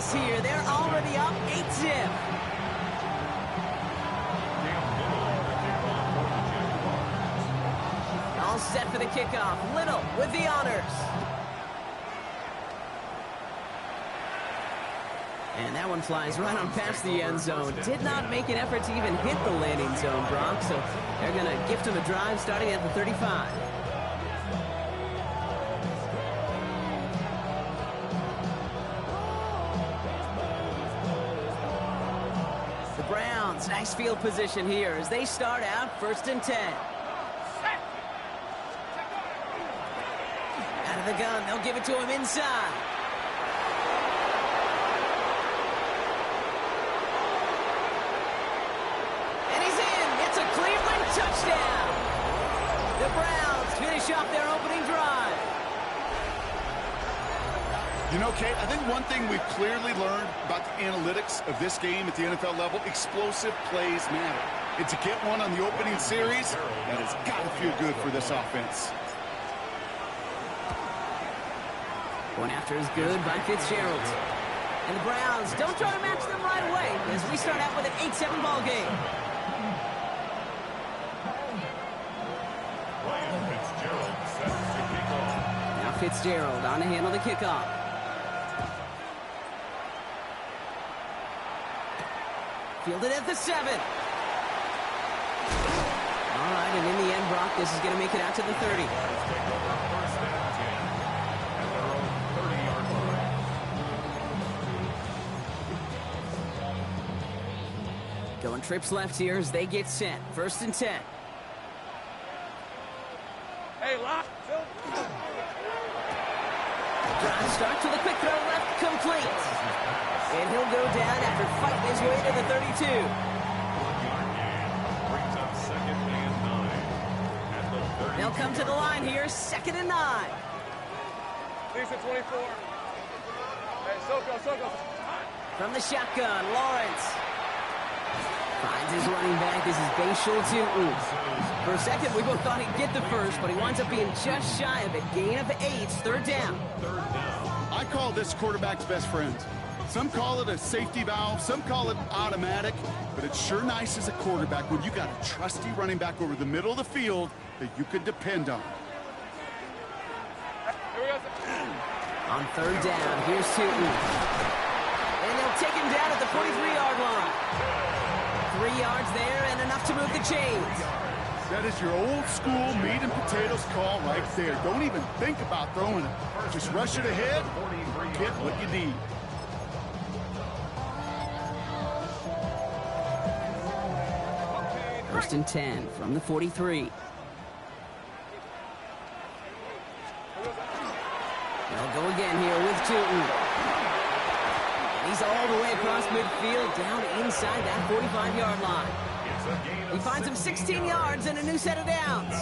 pass here. They're already up 8-zip. All set for the kickoff. Little with the honors. And that one flies right on past the end zone. Did not make an effort to even hit the landing zone, Brock. So they're going to gift him a drive starting at the 35. The Browns, nice field position here as they start out 1st and 10. Out of the gun, they'll give it to him inside. Touchdown! The Browns finish off their opening drive. You know, Kate, I think one thing we've clearly learned about the analytics of this game at the NFL level, explosive plays matter. And to get one on the opening series, that has got to feel good for this offense. One after is good by Fitzgerald. And the Browns don't try to match them right away as we start out with an 8-7 ball game. Fitzgerald on to handle the kickoff. Fielded at the 7. All right, and in the end, Brock, this is going to make it out to the 30. Going trips left here as they get sent. 1st and 10. Hey, lock. Drive start to the quick throw left, complete. And he'll go down after fighting his way to the 32. They'll come to the line here, 2nd and 9. Leaves at 24. Hey, Soko. From the shotgun, Lawrence. Finds his running back. This is Bashal Tutin. For a second, we both thought he'd get the first, but he winds up being just shy of it. Gain of 8, 3rd down. I call this quarterback's best friend. Some call it a safety valve, some call it automatic, but it's sure nice as a quarterback when you got a trusty running back over the middle of the field that you can depend on. On 3rd down, here's Tutin. And they'll take him down at the 43-yard line. 3 yards there and enough to move the chains. That is your old school meat and potatoes call right there. Don't even think about throwing it. Just rush it ahead and get what you need. First and 10 from the 43. They'll go again here with Tutin. He's all the way across midfield, down inside that 45-yard line. He finds him 16 yards and a new set of downs.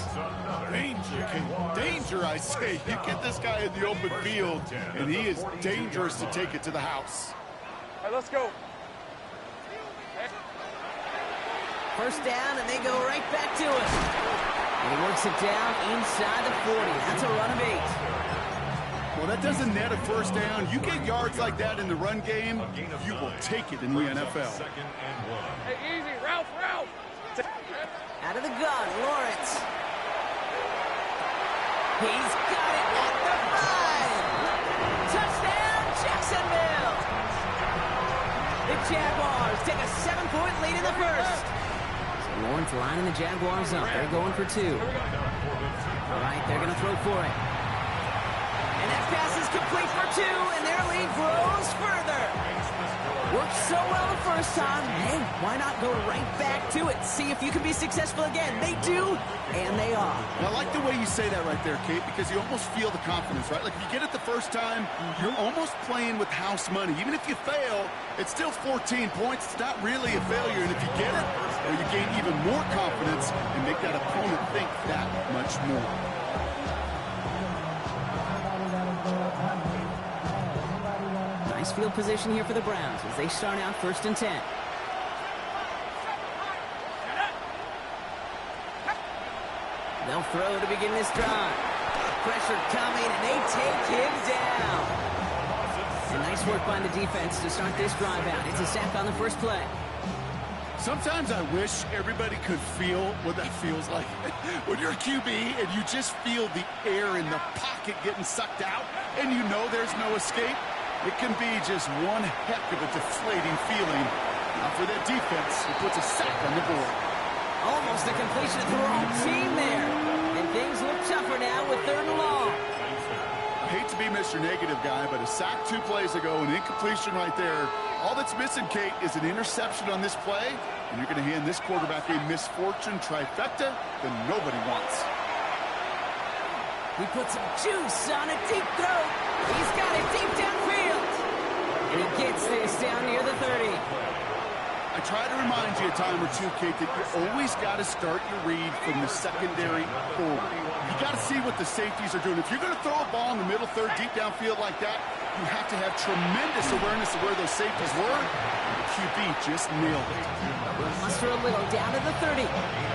Danger, danger, I say. You get this guy in the open field, and he is dangerous to take it to the house. All right, let's go. First down, and they go right back to it. And he works it down inside the 40. That's a run of 8. Well, that doesn't net a first down. You get yards like that in the run game, you will take it in the NFL. Hey, easy, Ralph. Out of the gun, Lawrence. He's got it at the 5. Touchdown, Jacksonville. The Jaguars take a 7-point lead in the first. So Lawrence lining the Jaguars up. They're going for 2. All right, they're going to throw for it. And that pass is complete for 2, and their lead grows further. Worked so well the first time. Hey, why not go right back to it? See if you can be successful again. They do, and they are. I like the way you say that right there, Kate, because you almost feel the confidence, right? Like if you get it the first time, you're almost playing with house money. Even if you fail, it's still 14 points. It's not really a failure. And if you get it, well, you gain even more confidence and make that opponent think that much more. Nice field position here for the Browns as they start out 1st and 10. They'll throw to begin this drive. Pressure coming, and they take him down. A nice work by the defense to start this drive out. It's a sack on the first play. Sometimes I wish everybody could feel what that feels like. When you're a QB and you just feel the air in the pocket getting sucked out and you know there's no escape, it can be just one heck of a deflating feeling. Now for that defense, it puts a sack on the board. Almost a completion to the wrong team there. And things look tougher now with 3rd and long. I hate to be Mr. Negative guy, but a sack 2 plays ago, an incompletion right there. All that's missing, Kate, is an interception on this play, and you're going to hand this quarterback a misfortune trifecta that nobody wants. He puts some juice on a deep throw. He's got it deep downfield. And he gets this down near the 30. I try to remind you a time or two, Kate, that you always got to start your read from the secondary forward. You got to see what the safeties are doing. If you're going to throw a ball in the middle third deep downfield like that, you have to have tremendous awareness of where those safeties were. The QB just nailed it. Muster a little down to the 30.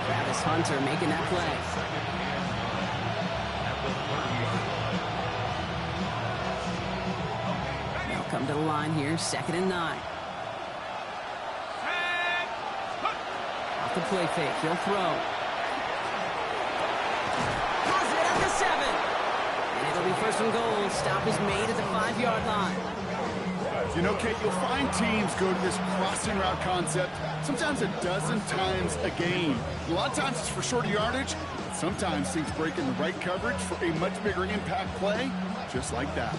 Travis Hunter making that play. They'll come to the line here, 2nd and 9. Off the play fake, he'll throw. Has it at the 7. And it'll be 1st and goal. Stop is made at the 5-yard line. You know, Kate, you'll find teams go to this crossing route concept sometimes a dozen times a game. A lot of times it's for shorter yardage. Sometimes things break in the right coverage for a much bigger impact play, just like that.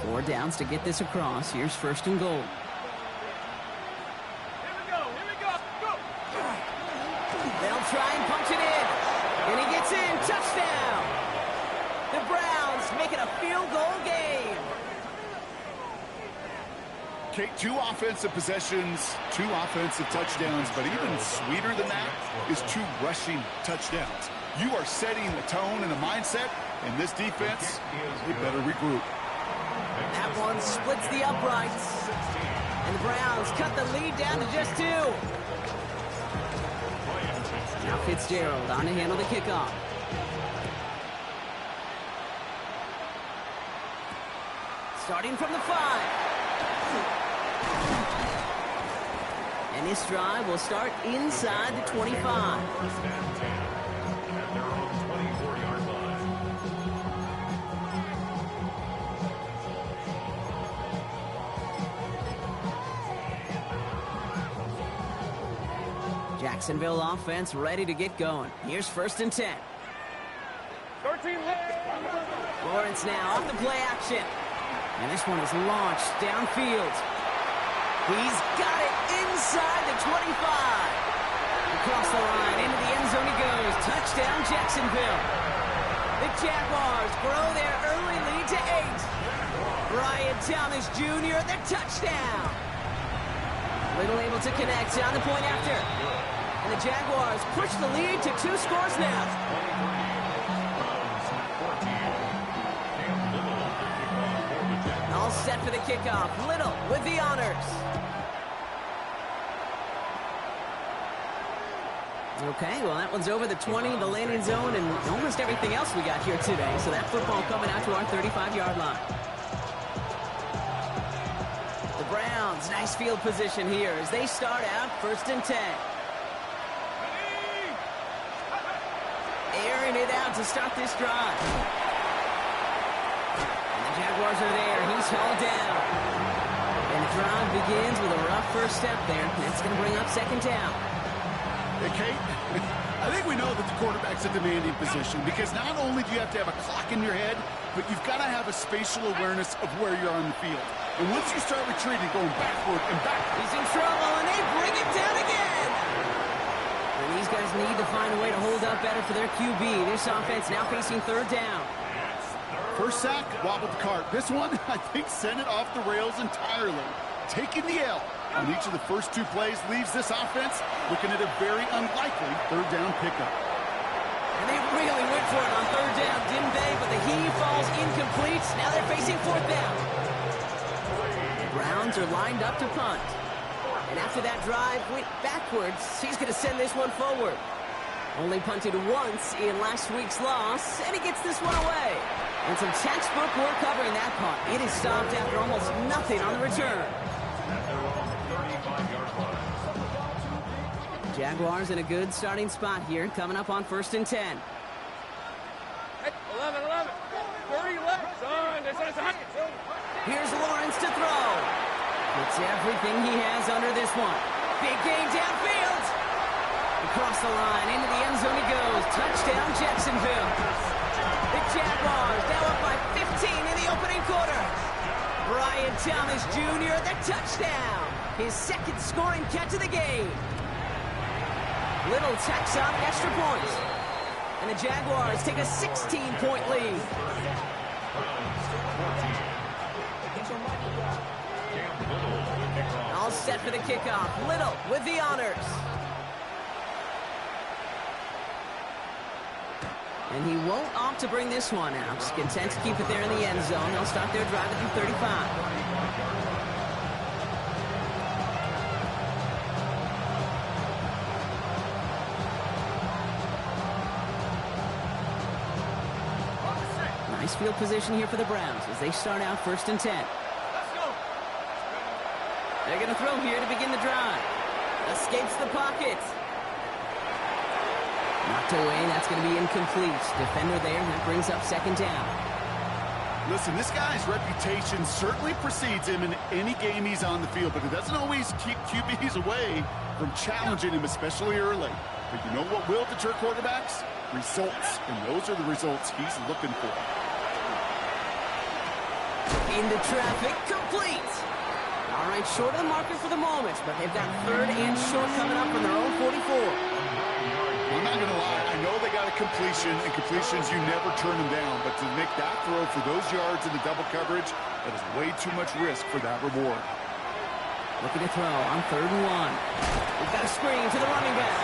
4 downs to get this across. Here's 1st and goal. They'll try and punch it in. And he gets in. Touchdown. The Browns make it a field goal game. Kate, 2 offensive possessions, 2 offensive touchdowns, but even sweeter than that is 2 rushing touchdowns. You are setting the tone and the mindset, and this defense, they better regroup. That one splits the uprights. And the Browns cut the lead down to just 2. Now Fitzgerald on to handle the kickoff. Starting from the 5. And this drive will start inside the 25. Jacksonville offense ready to get going. Here's 1st and 10. 13 Lawrence now off the play action. And this one is launched downfield. He's got it inside the 25. Across the line, into the end zone he goes. Touchdown, Jacksonville. The Jaguars grow their early lead to 8. Brian Thomas Jr., the touchdown. Little able to connect on the point after. And the Jaguars push the lead to 2 scores now. All set for the kickoff. Little with the honors. Okay, well, that one's over the 20, the landing zone, and almost everything else we got here today. So that football coming out to our 35-yard line. The Browns, nice field position here as they start out 1st and 10. Airing it out to start this drive. And the Jaguars are there. He's hauled down. And the drive begins with a rough first step there. That's going to bring up 2nd down. Hey, Kate, I think we know that the quarterback's a demanding position because not only do you have to have a clock in your head, but you've got to have a spatial awareness of where you're on the field. And once you start retreating, going backward and backward. He's in trouble, and they bring him down again. And these guys need to find a way to hold up better for their QB. This offense now facing 3rd down. First sack, wobbled the cart. This one, I think, sent it off the rails entirely. Taking the L on each of the first 2 plays leaves this offense looking at a very unlikely 3rd down pickup. And they really went for it on 3rd down, didn't they? But the heave falls incomplete. Now they're facing 4th down. The Browns are lined up to punt. And after that drive went backwards, he's going to send this one forward. Only punted once in last week's loss, and he gets this one away. And some textbook work covering that punt. It is stopped after almost nothing on the return. Jaguars in a good starting spot here, coming up on 1st and 10. Hey, 11, 30 left. Here's Lawrence to throw. Puts everything he has under this one. Big gain downfield. Across the line, into the end zone he goes. Touchdown, Jacksonville. The Jaguars now up by 15 in the opening quarter. Brian Thomas Jr., the touchdown. His second scoring catch of the game. Little tacks on an extra point. And the Jaguars take a 16-point lead. All set for the kickoff. Little with the honors. And he won't opt to bring this one out. He's content to keep it there in the end zone. They'll start their drive at the 35. Nice field position here for the Browns as they start out 1st and 10. They're going to throw here to begin the drive. Escapes the pocket. Knocked away, that's going to be incomplete. Defender there, that brings up 2nd down. Listen, this guy's reputation certainly precedes him in any game he's on the field, but it doesn't always keep QBs away from challenging him, especially early. But you know what will deter quarterbacks? Results, and those are the results he's looking for. Into traffic, complete. All right, short of the marker for the moment, but they've got 3rd and short coming up from their own 44. I'm not going to lie, I know they got a completion, and completions, you never turn them down, but to make that throw for those yards in the double coverage, that is way too much risk for that reward. Looking to throw on 3rd and 1. We've got a screen to the running back.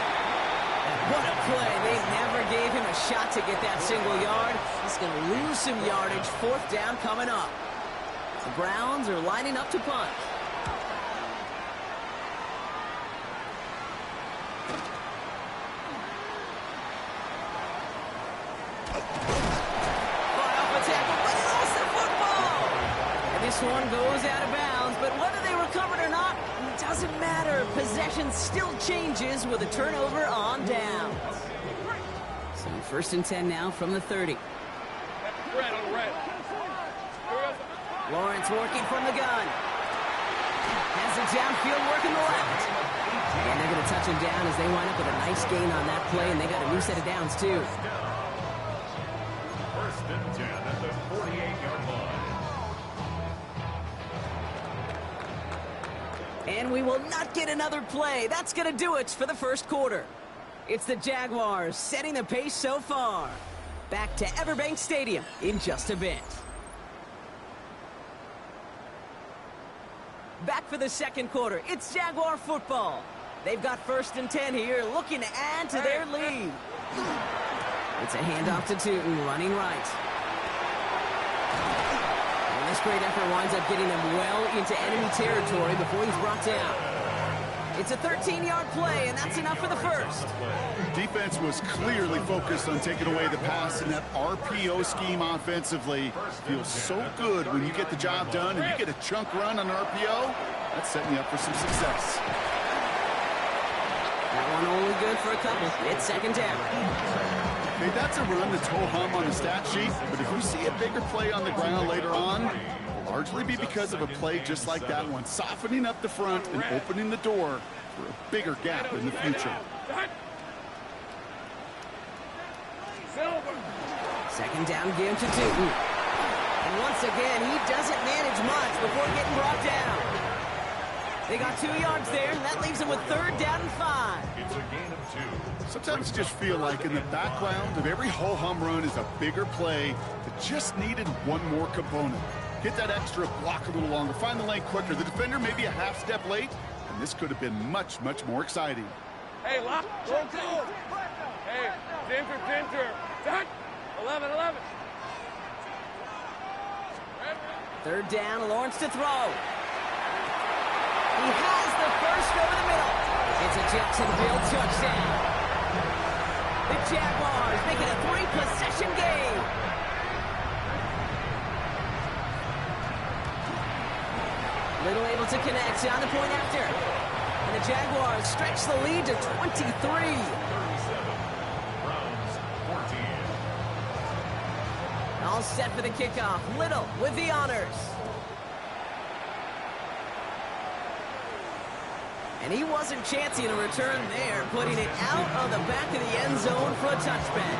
What a play. They never gave him a shot to get that single yard. He's going to lose some yardage. 4th down coming up. The Browns are lining up to punt. This one goes out of bounds, but whether they recovered or not, it doesn't matter. Possession still changes with a turnover on downs. So 1st and 10 now from the 30. Lawrence working from the gun. Has it downfield working the left. And they're going to touch him down as they wind up with a nice gain on that play, and they got a new set of downs too. 1st and 10 at the 48-yard line. And we will not get another play. That's going to do it for the 1st quarter. It's the Jaguars setting the pace so far. Back to Everbank Stadium in just a bit. Back for the 2nd quarter. It's Jaguar football. They've got 1st and 10 here, looking to add to their lead. It's a handoff to Tootin, running right. This great effort winds up getting them well into enemy territory before he's brought down. It's a 13-yard play, and that's enough for the 1st. Defense was clearly focused on taking away the pass, and that RPO scheme offensively feels so good when you get the job done and you get a chunk run on RPO. That's setting you up for some success. That one only good for a couple. It's 2nd down. Hey, that's a run that's ho-hum on the stat sheet, but if we see a bigger play on the ground later on, it'll largely be because of a play just like that one, softening up the front and opening the door for a bigger gap in the future. 2nd down, give to Tootin. And once again, he doesn't manage much before getting brought down. They got 2 yards there, and that leaves them with 3rd down and 5. It's a gain of 2. Sometimes just feel like in the background of every ho-hum run is a bigger play that just needed one more component. Hit that extra block a little longer, find the lane quicker. The defender may be a half step late, and this could have been much, much more exciting. Hey, lock, go. Hey, Dinter. 11. 3rd down, Lawrence to throw. He has the first over the middle. It's a Jacksonville touchdown. The Jaguars make it a 3-possession game. Little able to connect on the point after. And the Jaguars stretch the lead to 23. 37. Browns 14. All set for the kickoff. Little with the honors. And he wasn't chancing a return there, putting it out of the back of the end zone for a touchback.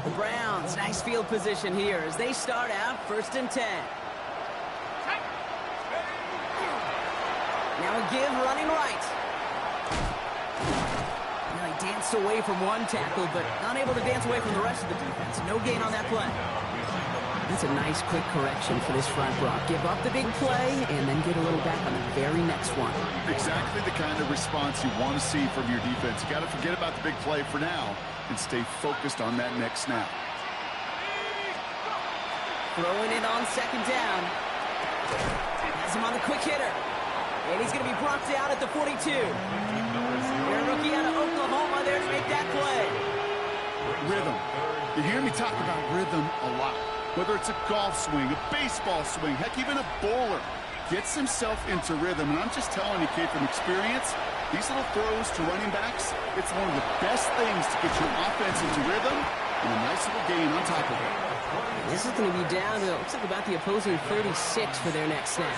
The Browns, nice field position here as they start out 1st and 10. Now a give running right. Now he danced away from one tackle, but unable to dance away from the rest of the defense. No gain on that play. That's a nice quick correction for this front, Brock. Give up the big play and then get a little back on the very next one. Exactly the kind of response you want to see from your defense. You got to forget about the big play for now and stay focused on that next snap. Throwing it on 2nd down. Has him on the quick hitter. And he's going to be brought down at the 42. Their rookie out of Oklahoma there to make that play. Rhythm. You hear me talk about rhythm a lot. Whether it's a golf swing, a baseball swing, heck, even a bowler gets himself into rhythm. And I'm just telling you, kid, from experience, these little throws to running backs, it's one of the best things to get your offense into rhythm and a nice little gain on top of it. This is going to be down to, looks like about the opposing 36 for their next snap.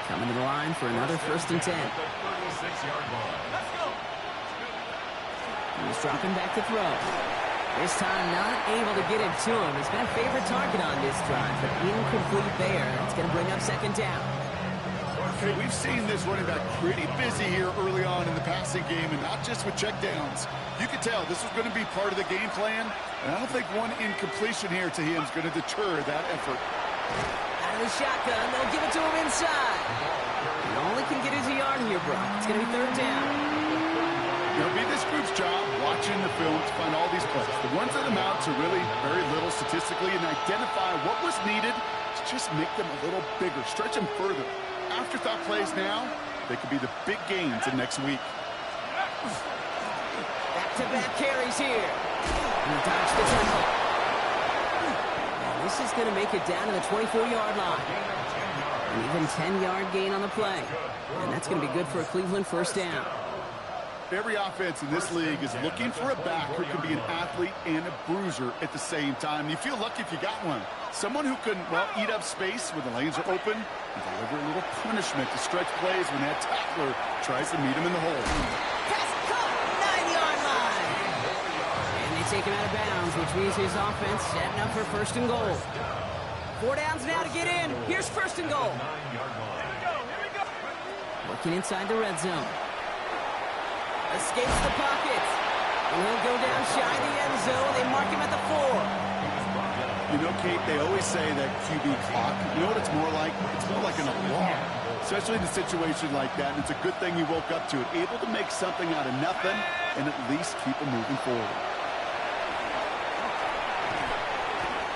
Coming to the line for another 1st and 10. He's dropping back to throw. This time not able to get it to him. He's been a favorite target on this drive, but incomplete there. That's going to bring up 2nd down. Okay, we've seen this running back pretty busy here early on in the passing game, and not just with checkdowns. You could tell this was going to be part of the game plan, and I don't think one incompletion here to him is going to deter that effort. Out of the shotgun, they'll give it to him inside. He only can get his yard here, Brock. It's going to be 3rd down. It'll be this group's job watching the film to find all these plays. The ones that amount to really very little statistically and identify what was needed to just make them a little bigger, stretch them further. Afterthought plays now, they could be the big gains in next week. Back-to-back carries here. And he dodged the tackle. And this is going to make it down to the 24-yard line. An even 10-yard gain on the play. And that's going to be good for a Cleveland 1st down. Every offense in this league is looking for a back who can be an athlete and a bruiser at the same time. You feel lucky if you got one. Someone who can, well, eat up space when the lanes are open and deliver a little punishment to stretch plays when that tackler tries to meet him in the hole. Pass caught, 9-yard line. And they take him out of bounds, which means his offense setting up for 1st and goal. 4 downs now to get in. Here's 1st and goal. Working inside the red zone. Escapes the pocket. And he'll go down shy of the end zone. They mark him at the 4. You know, Kate, they always say that QB clock, you know what it's more like? It's more like an alarm, especially in a situation like that. And it's a good thing you woke up to it, able to make something out of nothing and at least keep them moving forward.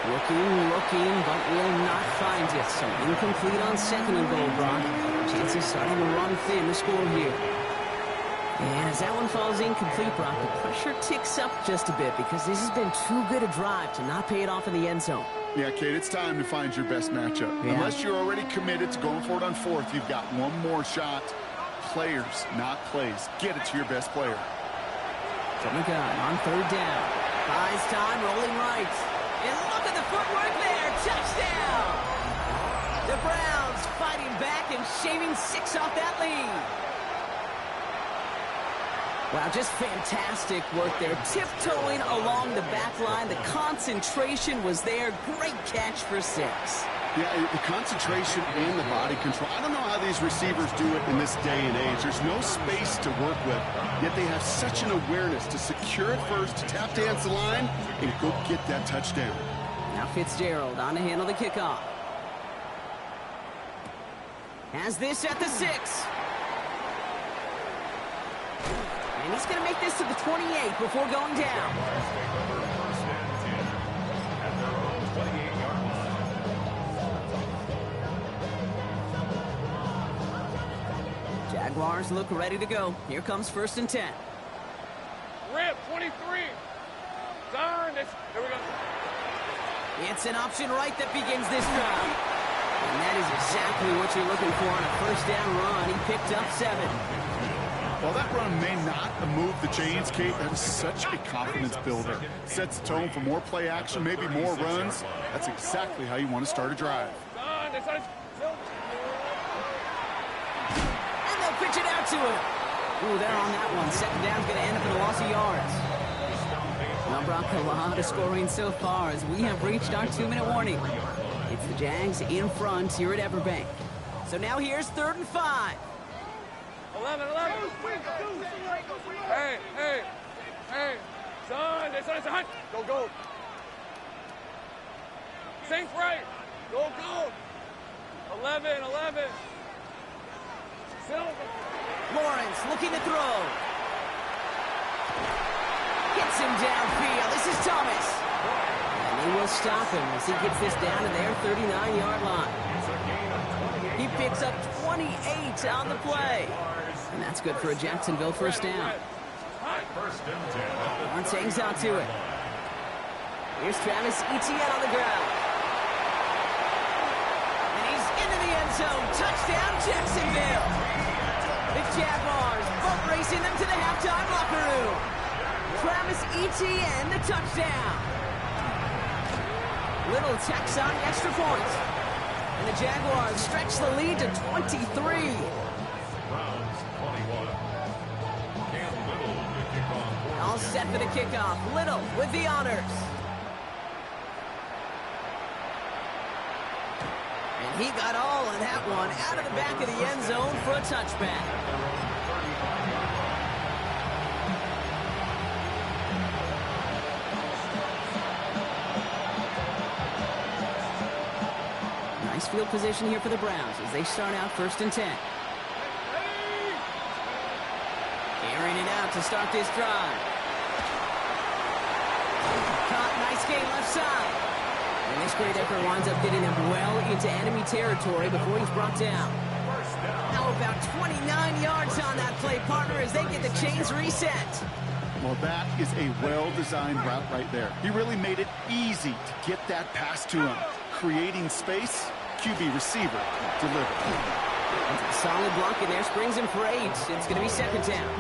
Looking, but will not find it. So incomplete on 2nd and goal, Brock. Chances starting to run thin to score here. And as that one falls incomplete, Brock, the pressure ticks up just a bit because this has been too good a drive to not pay it off in the end zone. Yeah, Kate, it's time to find your best matchup. Yeah. Unless you're already committed to going for it on 4th, you've got one more shot. Players, not plays. Get it to your best player. From the gun on 3rd down. Buys time, rolling right. And look at the footwork there. Touchdown! The Browns fighting back and shaving 6 off that lead. Wow, just fantastic work there. Tiptoeing along the back line. The concentration was there. Great catch for 6. Yeah, the concentration and the body control. I don't know how these receivers do it in this day and age. There's no space to work with, yet they have such an awareness to secure it first, to tap dance the line, and go get that touchdown. Now Fitzgerald on to handle the kickoff. Has this at the 6. And he's going to make this to the 28 before going down. Jaguars look ready to go. Here comes 1st and 10. Rip, 23. Turn. Here we go. It's an option right that begins this drive. And that is exactly what you're looking for on a 1st down run. He picked up 7. While that run may not move the chains, Kate, that is such a confidence builder. Sets the tone for more play action, maybe more runs. That's exactly how you want to start a drive. And they'll pitch it out to him. Ooh, they're on that one. 2nd down's going to end up in a loss of yards. Well, Brock, a lot of scoring so far as we have reached our 2-minute warning. It's the Jags in front here at Everbank. So now here's 3rd and 5. 11. Hey. Son, it's a hunt. Go. Saints right. Go. 11. Silver. Lawrence looking to throw. Gets him downfield. This is Thomas. And they will stop him as he gets this down to their 39-yard line. He picks up 28 on the play. And that's good for a Jacksonville 1st down. Lawrence hangs out to it. Here's Travis Etienne on the ground. And he's into the end zone. Touchdown, Jacksonville. The Jaguars boat racing them to the halftime locker room. Travis Etienne, the touchdown. Little tacks on the extra point. And the Jaguars stretch the lead to 23. All set for the kickoff. Little with the honors. And he got all of that one out of the back of the end zone for a touchback. Nice field position here for the Browns as they start out 1st and 10. Airing it out to start this drive. Caught, nice gain left side. And this great effort winds up getting him well into enemy territory before he's brought down. Now about 29 yards on that play, partner, as they get the chains reset. Well, that is a well-designed route right there. He really made it easy to get that pass to him. Creating space, QB receiver delivered. Solid block in there, springs him for 8. It's going to be 2nd down.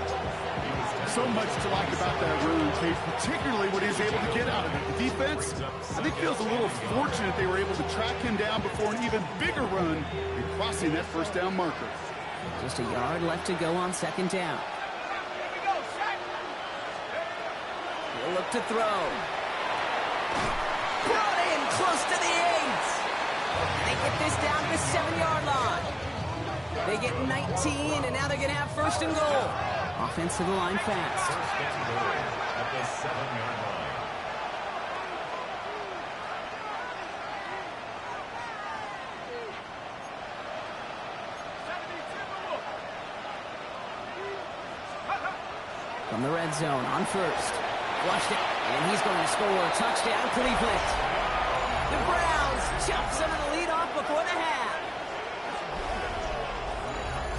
So much to like about that run, Kate, particularly what he was able to get out of it. The defense, I think, feels a little fortunate they were able to track him down before an even bigger run and crossing that 1st down marker. Just a yard left to go on 2nd down. He'll look to throw. Brought in close to the 8. They get this down to the 7-yard line. They get 19, and now they're going to have 1st and goal. Offense to the line fast. At the 7-yard line. From the red zone on 1st. Flushed it, and he's going to score. Touchdown, Cleveland. The Browns jump some of the lead off before the half.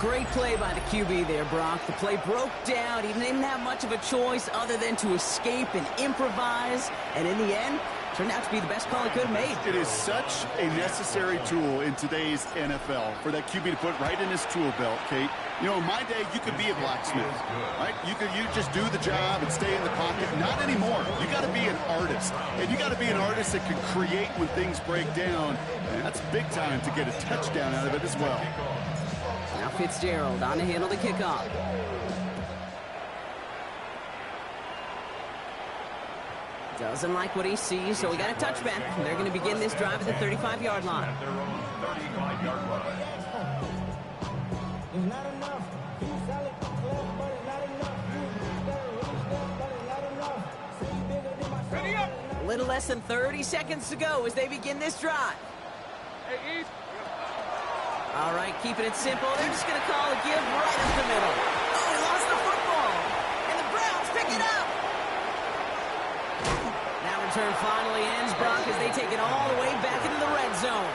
Great play by the QB there, Brock. The play broke down. He didn't have much of a choice other than to escape and improvise. And in the end, turned out to be the best call he could have made. It is such a necessary tool in today's NFL for that QB to put right in his tool belt, Kate. You know, in my day, you could be a blacksmith, right? You just do the job and stay in the pocket. Not anymore. You got to be an artist. And you got to be an artist that can create when things break down. And that's big time to get a touchdown out of it as well. Now Fitzgerald on to handle the kickoff. Doesn't like what he sees, so we got a touchback. They're going to begin this drive at the 35-yard line. At their own 35-yard line. It's not enough. He's solid, close, but it's not enough. Ready up. A little less than 30 seconds to go as they begin this drive. Hey, East. All right, keeping it simple. They're just going to call a give right up the middle. Oh, he lost the football. And the Browns pick it up. That return finally ends, Brock, as they take it all the way back into the red zone.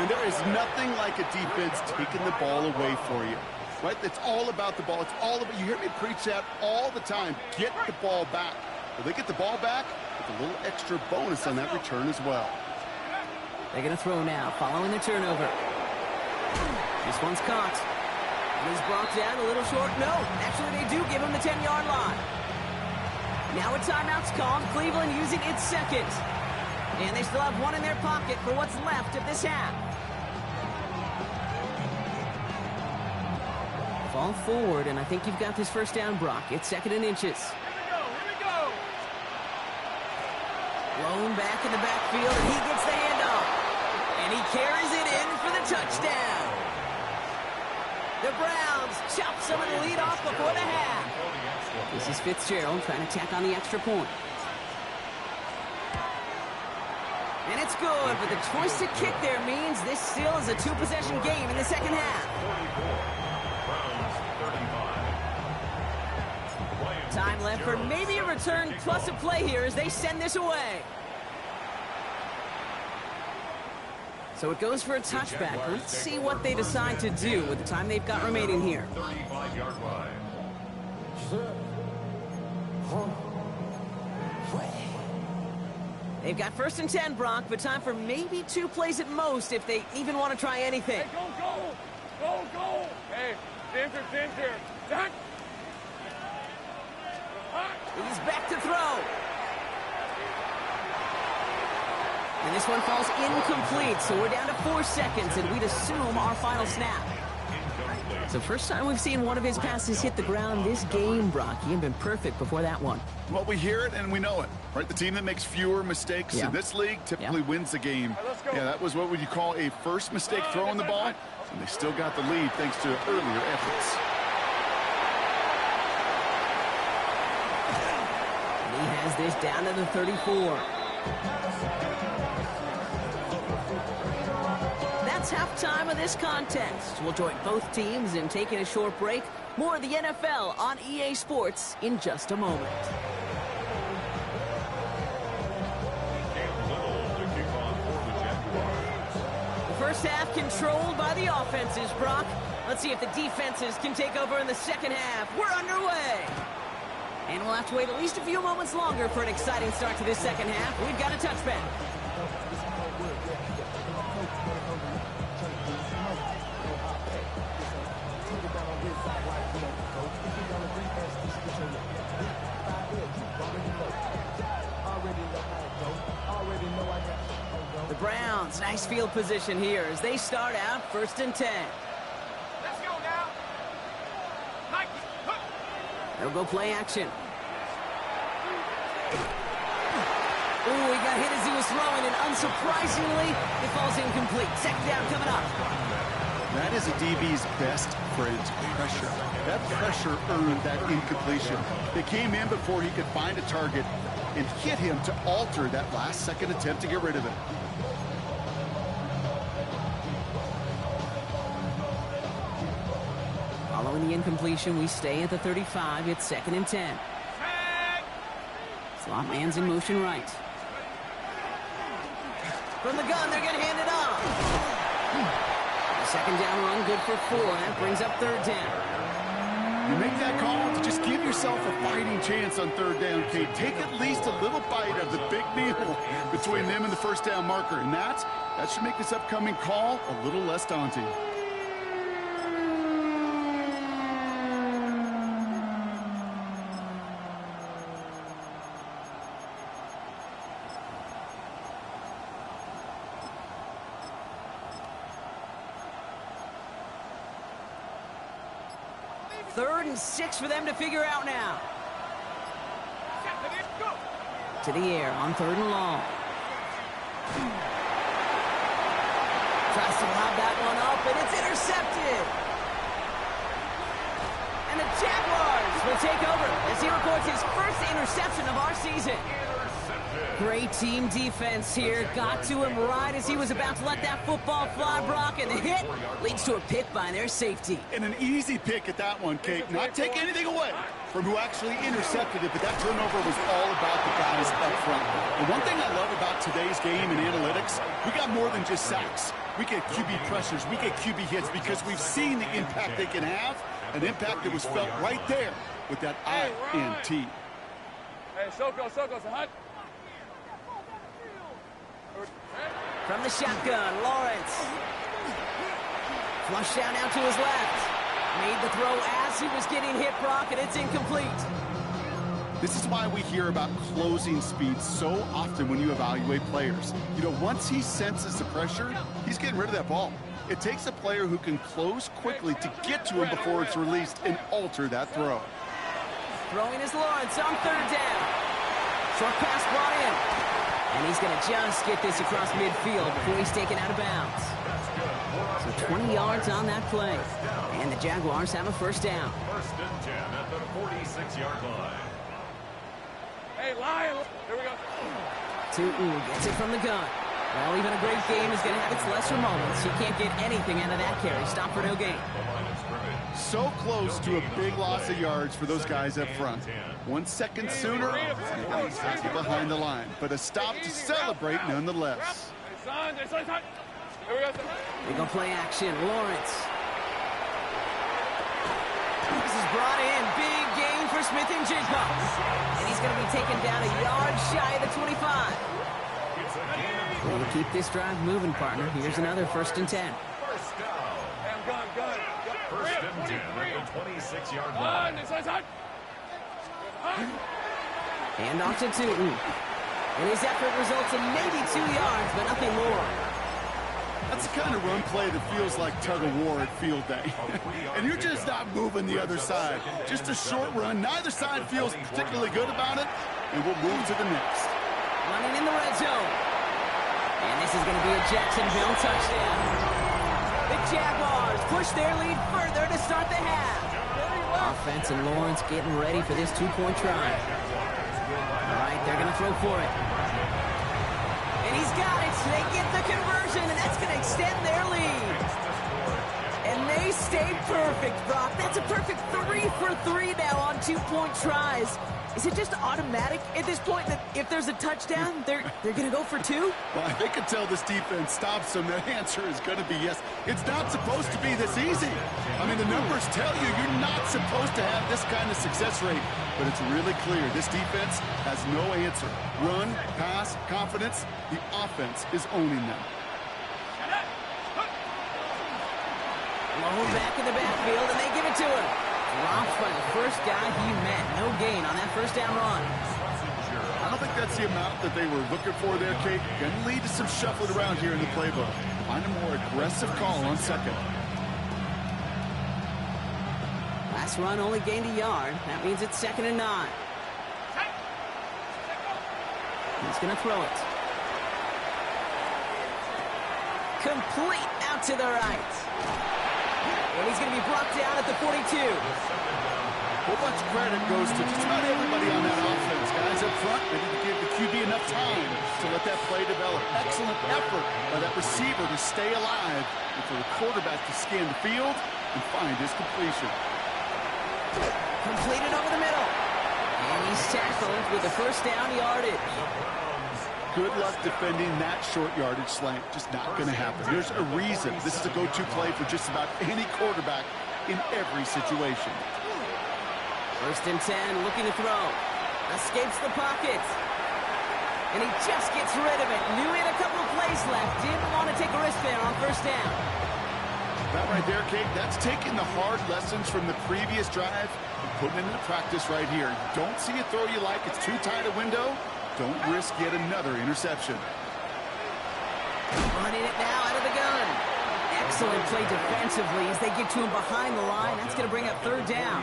And there is nothing like a defense taking the ball away for you. right? It's all about the ball. It's all about, you hear me preach that all the time. Get the ball back. Well, they get the ball back with a little extra bonus on that return as well. They're going to throw now, following the turnover. This one's caught. And he's brought down a little short. No, actually they do give him the 10-yard line. Now a timeout's called. Cleveland using its second. And they still have one in their pocket for what's left of this half. Fall forward, and I think you've got this first down, Brock. It's 2nd and inches. Here we go. Blown back in the backfield, and he gets the handoff. And he carries it in for the touchdown. The Browns chop some of the lead off before the half. This is Fitzgerald trying to tack on the extra point. And it's good, but the choice to kick there means this still is a 2-possession game in the second half. Time left for maybe a return plus a play here as they send this away. So it goes for a touchback. Let's see what they decide to do with the time they've got remaining here. 35-yard line. They've got 1st and 10, Brock, but time for maybe 2 plays at most if they even want to try anything. Hey, go. Hey, center. Zach. He's back to throw. And this one falls incomplete, so we're down to 4 seconds, and we'd assume our final snap. So first time we've seen one of his passes hit the ground this game, Brock. He had been perfect before that one. Well, we hear it and we know it, right? The team that makes fewer mistakes in this league typically wins the game. Let's go. Yeah, that was what would you call a first mistake throwing the ball, and they still got the lead thanks to earlier efforts. And he has this down to the 34. That's halftime of this contest. We'll join both teams in taking a short break. More of the NFL on EA Sports in just a moment. The first half controlled by the offenses, Brock. Let's see if the defenses can take over in the second half. We're underway. And we'll have to wait at least a few moments longer for an exciting start to this second half. We've got a touchback. The Browns, nice field position here as they start out 1st and 10. Let's go now. Nike. They'll go play action. Ooh, he got hit as he was throwing, and unsurprisingly, it falls incomplete. 2nd down coming up. That is a DB's best friend, pressure. That pressure earned that incompletion. They came in before he could find a target and hit him to alter that last-second attempt to get rid of it. Following the incompletion, we stay at the 35. It's 2nd and 10. Slot man's in motion right. From the gun, they're going to hand it off. The 2nd down run, good for 4. That brings up 3rd down. You make that call to just give yourself a fighting chance on 3rd down, Kate. Take at least a little bite of the big meal between them and the first down marker. And that should make this upcoming call a little less daunting. Third and 6 for them to figure out now. To the air on 3rd and long. Tries to lob that one up, and it's intercepted. And the Jaguars will take over as he records his first interception of our season. Great team defense here. Got to him right as he was about to let that football fly, Brock, and the hit leads to a pick by their safety. And an easy pick at that one, Kate. Not take anything away from who actually intercepted it, but that turnover was all about the guys up front. And one thing I love about today's game and analytics, we got more than just sacks. We get QB pressures, we get QB hits because we've seen the impact they can have, an impact that was felt right there with that INT. Hey, circle, Sahad. From the shotgun, Lawrence. Flush down out to his left. Made the throw as he was getting hit, Brock, and it's incomplete. This is why we hear about closing speed so often when you evaluate players. You know, once he senses the pressure, he's getting rid of that ball. It takes a player who can close quickly to get to him before it's released and alter that throw. Throwing is Lawrence on third down. Short pass brought in. And he's going to just get this across midfield before he's taken out of bounds. So 20 yards on that play. And the Jaguars have a first down. First and 10 at the 46-yard line. Hey, Lion. Here we go. Tootin gets it from the gun. Well, even a great game is going to have its lesser moments. He can't get anything out of that carry. Stop for no gain. So close to a big loss of yards for those guys up front. 1 second sooner, he's behind the line. But a stop to celebrate nonetheless. Hey, son. Here we go, son. They go play action. Lawrence. This is brought in. Big gain for Smith and Jacobs. And he's going to be taken down a yard shy of the 25. Way to keep this drive moving, partner. Here's another first and 10. First down. Hey, I'm gun. First and 10 at the 26-yard line. Hand off to Tootin. And his effort results in maybe 2 yards, but nothing more. That's the kind of run play that feels like tug-of-war at field day. And you're just not moving the other side. Just a short run. Neither side feels particularly good about it, and we'll move to the next. Running in the red zone. And this is going to be a Jacksonville touchdown. The Jaguars push their lead further to start the half. Offense and Lawrence getting ready for this two-point try. All right, they're going to throw for it. And he's got it. They get the conversion, and that's going to extend their lead. And they stay perfect, Brock. That's a perfect 3 for 3 now on two-point tries. Is it just automatic at this point that if there's a touchdown, they're going to go for 2? Well, they can tell this defense stops them. The answer is going to be yes. It's not supposed to be this easy. I mean, the numbers tell you you're not supposed to have this kind of success rate. But it's really clear this defense has no answer. Run, pass, confidence. The offense is owning them. Low back in the backfield, and they give it to him. Dropped by the first guy he met. No gain on that first down run. I don't think that's the amount that they were looking for there, Kate. Going to lead to some shuffling around here in the playbook. Find a more aggressive call on second. Last run only gained a yard. That means it's 2nd and 9. He's going to throw it. Complete out to the right. And he's going to be brought down at the 42. A whole bunch of credit goes to just about everybody on that offense. Guys up front, they didn't give the QB enough time to let that play develop. Excellent effort by that receiver to stay alive and for the quarterback to scan the field and find his completion. Completed over the middle. And he's tackled with the first down yardage. Good luck defending that short yardage slant. Just not going to happen. There's a reason this is a go-to play for just about any quarterback in every situation. First and 10, looking to throw. Escapes the pocket. And he just gets rid of it. Knew he had a couple of plays left. Didn't want to take a risk there on first down. That right there, Kate, that's taking the hard lessons from the previous drive and putting it into practice right here. Don't see a throw you like. It's too tight a window. Don't risk yet another interception. Running it now out of the gun. Excellent play defensively as they get to him behind the line. That's going to bring up third down.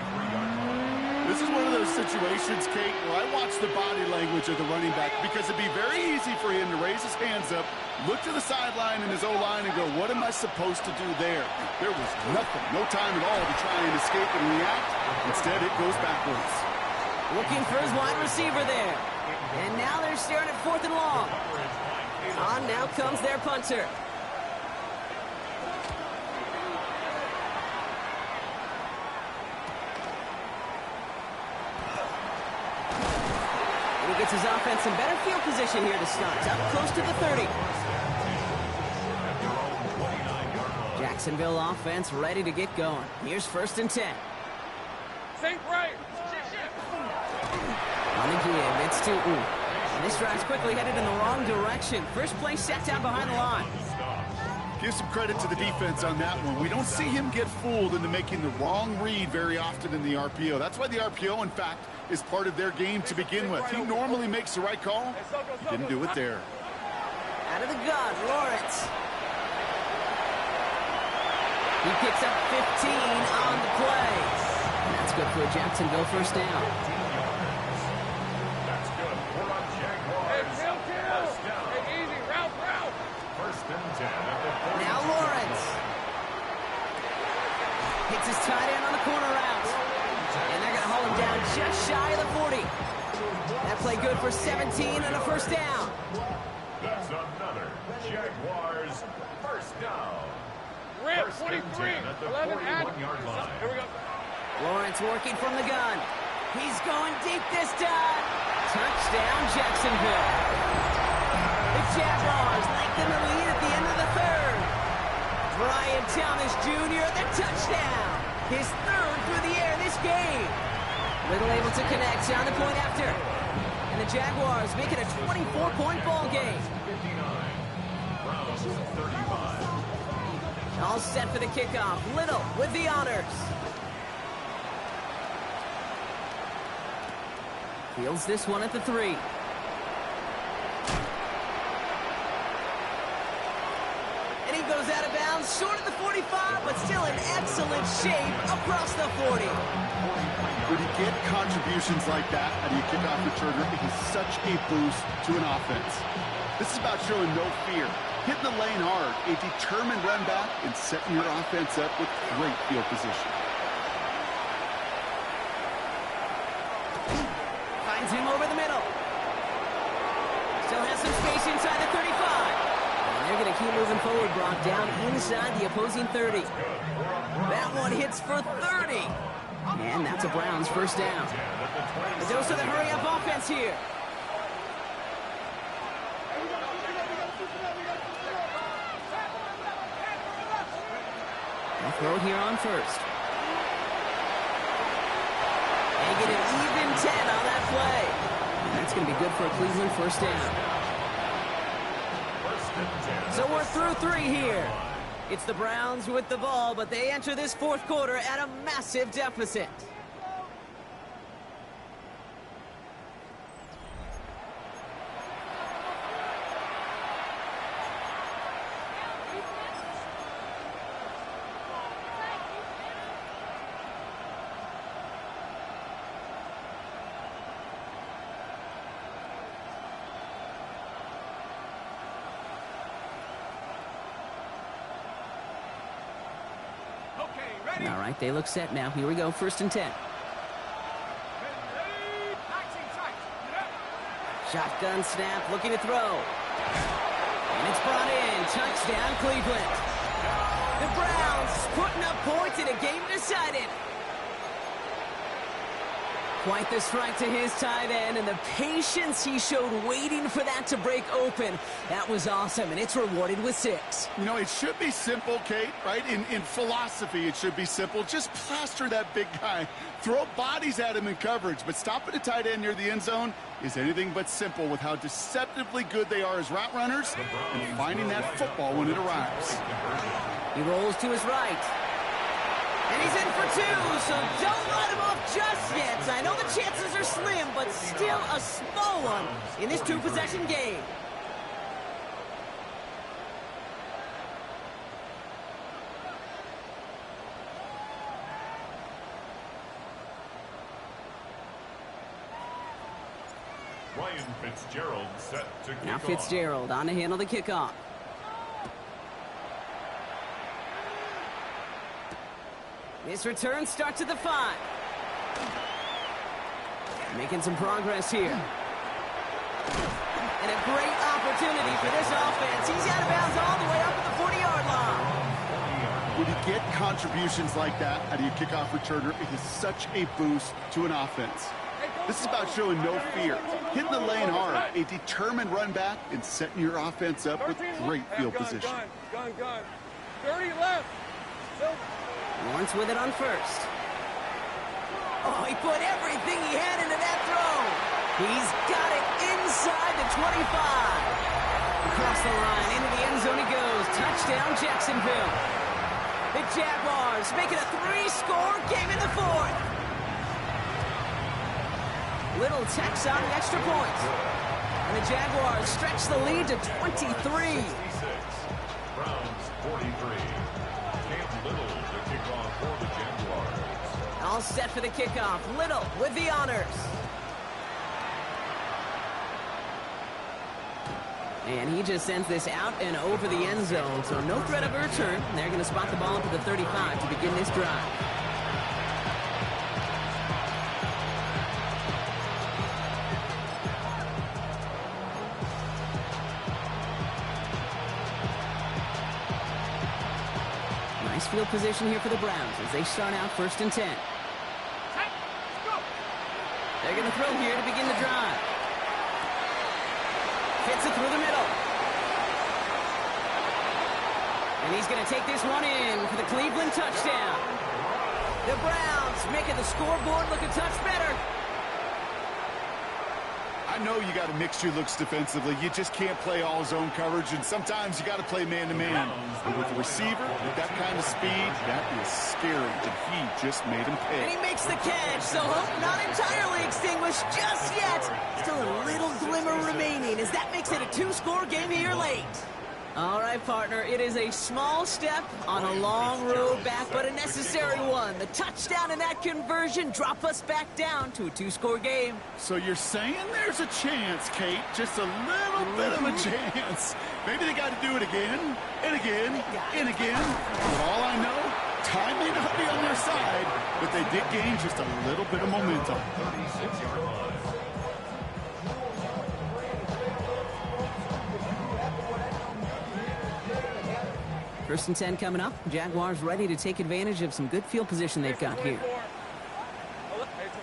This is one of those situations, Kate, where I watch the body language of the running back because it'd be very easy for him to raise his hands up, look to the sideline in his O-line and go, what am I supposed to do there? There was nothing, no time at all to try and escape and react. Instead, it goes backwards. Looking for his wide receiver there. And now they're staring at 4th and long. On now comes their punter. And he gets his offense in better field position here to start. Up close to the 30. Jacksonville offense ready to get going. Here's 1st and 10. Sink right. On the give, it's Tootin. And this drive's quickly headed in the wrong direction. First play set down behind the line. Give some credit to the defense on that one. We don't see him get fooled into making the wrong read very often in the RPO. That's why the RPO, in fact, is part of their game to begin with. He normally makes the right call. He didn't do it there. Out of the gun, Lawrence. He picks up 15 on the play. And that's good for a Jacksonville first down. That's good for a Jaguars. Kill. Hey, easy. Route. 1st and 10 at the 42. Now Lawrence. Hits his tight end on the corner route. And they're going to haul him down just shy of the 40. That play good for 17 and a first down. That's another Jaguars first down. Rip, 1st and 23. 10 at the 11 and 41-yard line. Here we go. Lawrence working from the gun. He's going deep this time. Touchdown, Jacksonville. The Jaguars lengthen the lead at the end of the 3rd. Brian Thomas Jr., the touchdown. His 3rd through the air this game. Little able to connect on the point after. And the Jaguars make it a 24-point ball game. 59. Browns 35. All set for the kickoff. Little with the honors. Fields this one at the 3. And he goes out of bounds, short of the 45, but still in excellent shape across the 40. When you get contributions like that out of your kickoff returner, it is such a boost to an offense. This is about showing no fear, hitting the lane hard, a determined run back, and setting your offense up with great field position. Finds him over the middle. Still has some space inside the 35. And they're going to keep moving forward, Brock, down inside the opposing 30. That one hits for 30. And that's a Browns first down. A dose of the hurry-up offense here. A throw here on 1st. And get an even 10 on that play. And that's going to be good for a Cleveland first down. So we're through 3 here. It's the Browns with the ball, but they enter this 4th quarter at a massive deficit. All right, they look set now. Here we go, 1st and 10. Shotgun snap, looking to throw. And it's brought in. Touchdown, Cleveland. The Browns putting up points in a game decided. Quite the strike to his tight end, and the patience he showed waiting for that to break open. That was awesome, and it's rewarded with 6. You know, it should be simple, Kate, right? In philosophy, it should be simple. Just plaster that big guy. Throw bodies at him in coverage, but stopping a tight end near the end zone is anything but simple with how deceptively good they are as route runners and finding that football when it arrives. He rolls to his right. And he's in for 2, so don't write him off just yet. I know the chances are slim, but still a small one in this 2-possession game. Ryan Fitzgerald set to kick Now off. Fitzgerald on to handle the kickoff. This return starts at the 5. Making some progress here. And a great opportunity for this offense. He's out of bounds all the way up at the 40-yard line. When you get contributions like that out of your kickoff returner, it is such a boost to an offense. This is about showing no fear, hitting the lane hard, a determined run back, and setting your offense up with great field position. Gun. 30 left. Lawrence with it on first. Oh, he put everything he had into that throw. He's got it inside the 25. Across the line, into the end zone he goes. Touchdown, Jacksonville. The Jaguars make it a 3-score game in the fourth. Little Tex on the extra point. And the Jaguars stretch the lead to 23. 66. Browns 43. Cam Little to kick off for the Jaguars. All set for the kickoff. Little with the honors. And he just sends this out and over the end zone. So no threat of a return. They're going to spot the ball up at the 35 to begin this drive. Nice field position here for the Browns as they start out 1st and 10. They're going to throw here to begin the drive. Fits it through the middle. And he's going to take this one in for the Cleveland touchdown. The Browns making the scoreboard look a touch better. I know you got a mixture looks defensively. You just can't play all zone coverage, and sometimes you got to play man-to-man. But with a receiver with that kind of speed, that is scary, and he just made him pay. And he makes the catch, so hope not entirely extinguished just yet. Still a little glimmer remaining as that makes it a 2-score game here late. All right, partner, it is a small step on a long road back, but a necessary one. The touchdown and that conversion drop us back down to a 2-score game. So you're saying there's a chance, Kate, just a little bit of a chance. Maybe they got to do it again, and again, and again. For all I know, time may not be on their side, but they did gain just a little bit of momentum. 36-yard line. 1st and 10 coming up. Jaguars ready to take advantage of some good field position they've got here. Hey,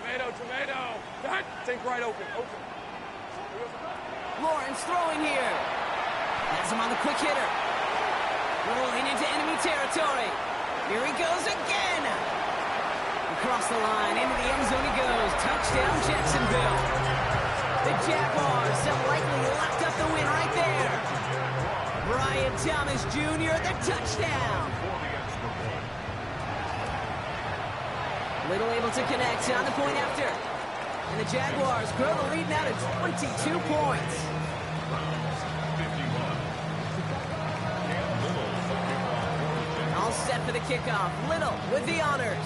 tomato. Think right open. Lawrence throwing here. Has him on the quick hitter. Rolling into enemy territory. Here he goes again. Across the line, into the end zone he goes. Touchdown, Jacksonville. The Jaguars have likely locked up the win right there. Brian Thomas Jr., the touchdown. Little able to connect on the point after. And the Jaguars grow the lead now to 22 points. All set for the kickoff. Little with the honors.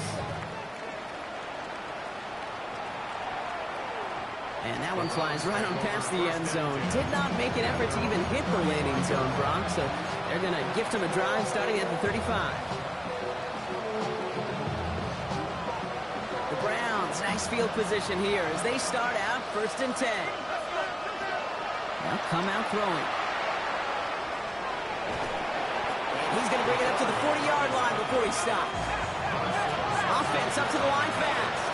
And that one flies right on past the end zone. Did not make an effort to even hit the landing zone, Brock. So they're going to gift him a drive starting at the 35. The Browns, nice field position here as they start out 1st and 10. Now come out throwing. And he's going to bring it up to the 40-yard line before he stops. Offense up to the line fast.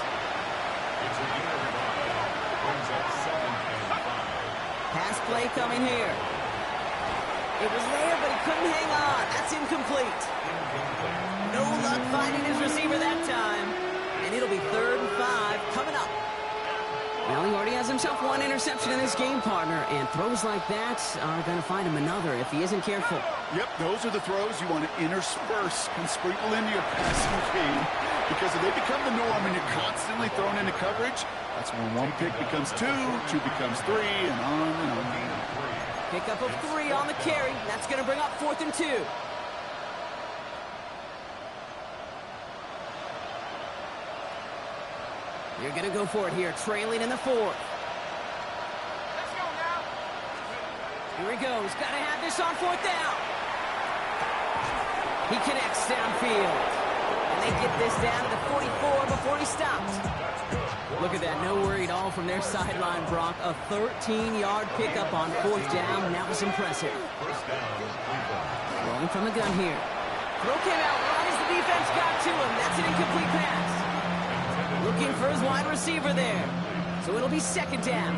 Pass play coming here. It was there, but he couldn't hang on. That's incomplete. No luck finding his receiver that time. And it'll be 3rd and 5 coming up. Well, he already has himself one interception in this game, partner. And throws like that are going to find him another if he isn't careful. Yep, those are the throws you want to intersperse and sprinkle into your passing game. Because if they become the norm and you're constantly thrown into coverage, that's when one pick becomes 2 becomes 3, and on and on. Pickup of 3 on the carry. That's going to bring up 4th and 2. You're going to go for it here, trailing in the 4th. Let's go now. Here he goes. Got to have this on 4th down. He connects downfield. And they get this down to the 44 before he stops. That's good. Look at that, no worry at all from their sideline, Brock. A 13-yard pickup on 4th down. That was impressive. Rolling from the gun here. Throw came out right as the defense got to him. That's an incomplete pass. Looking for his wide receiver there. So it'll be 2nd down.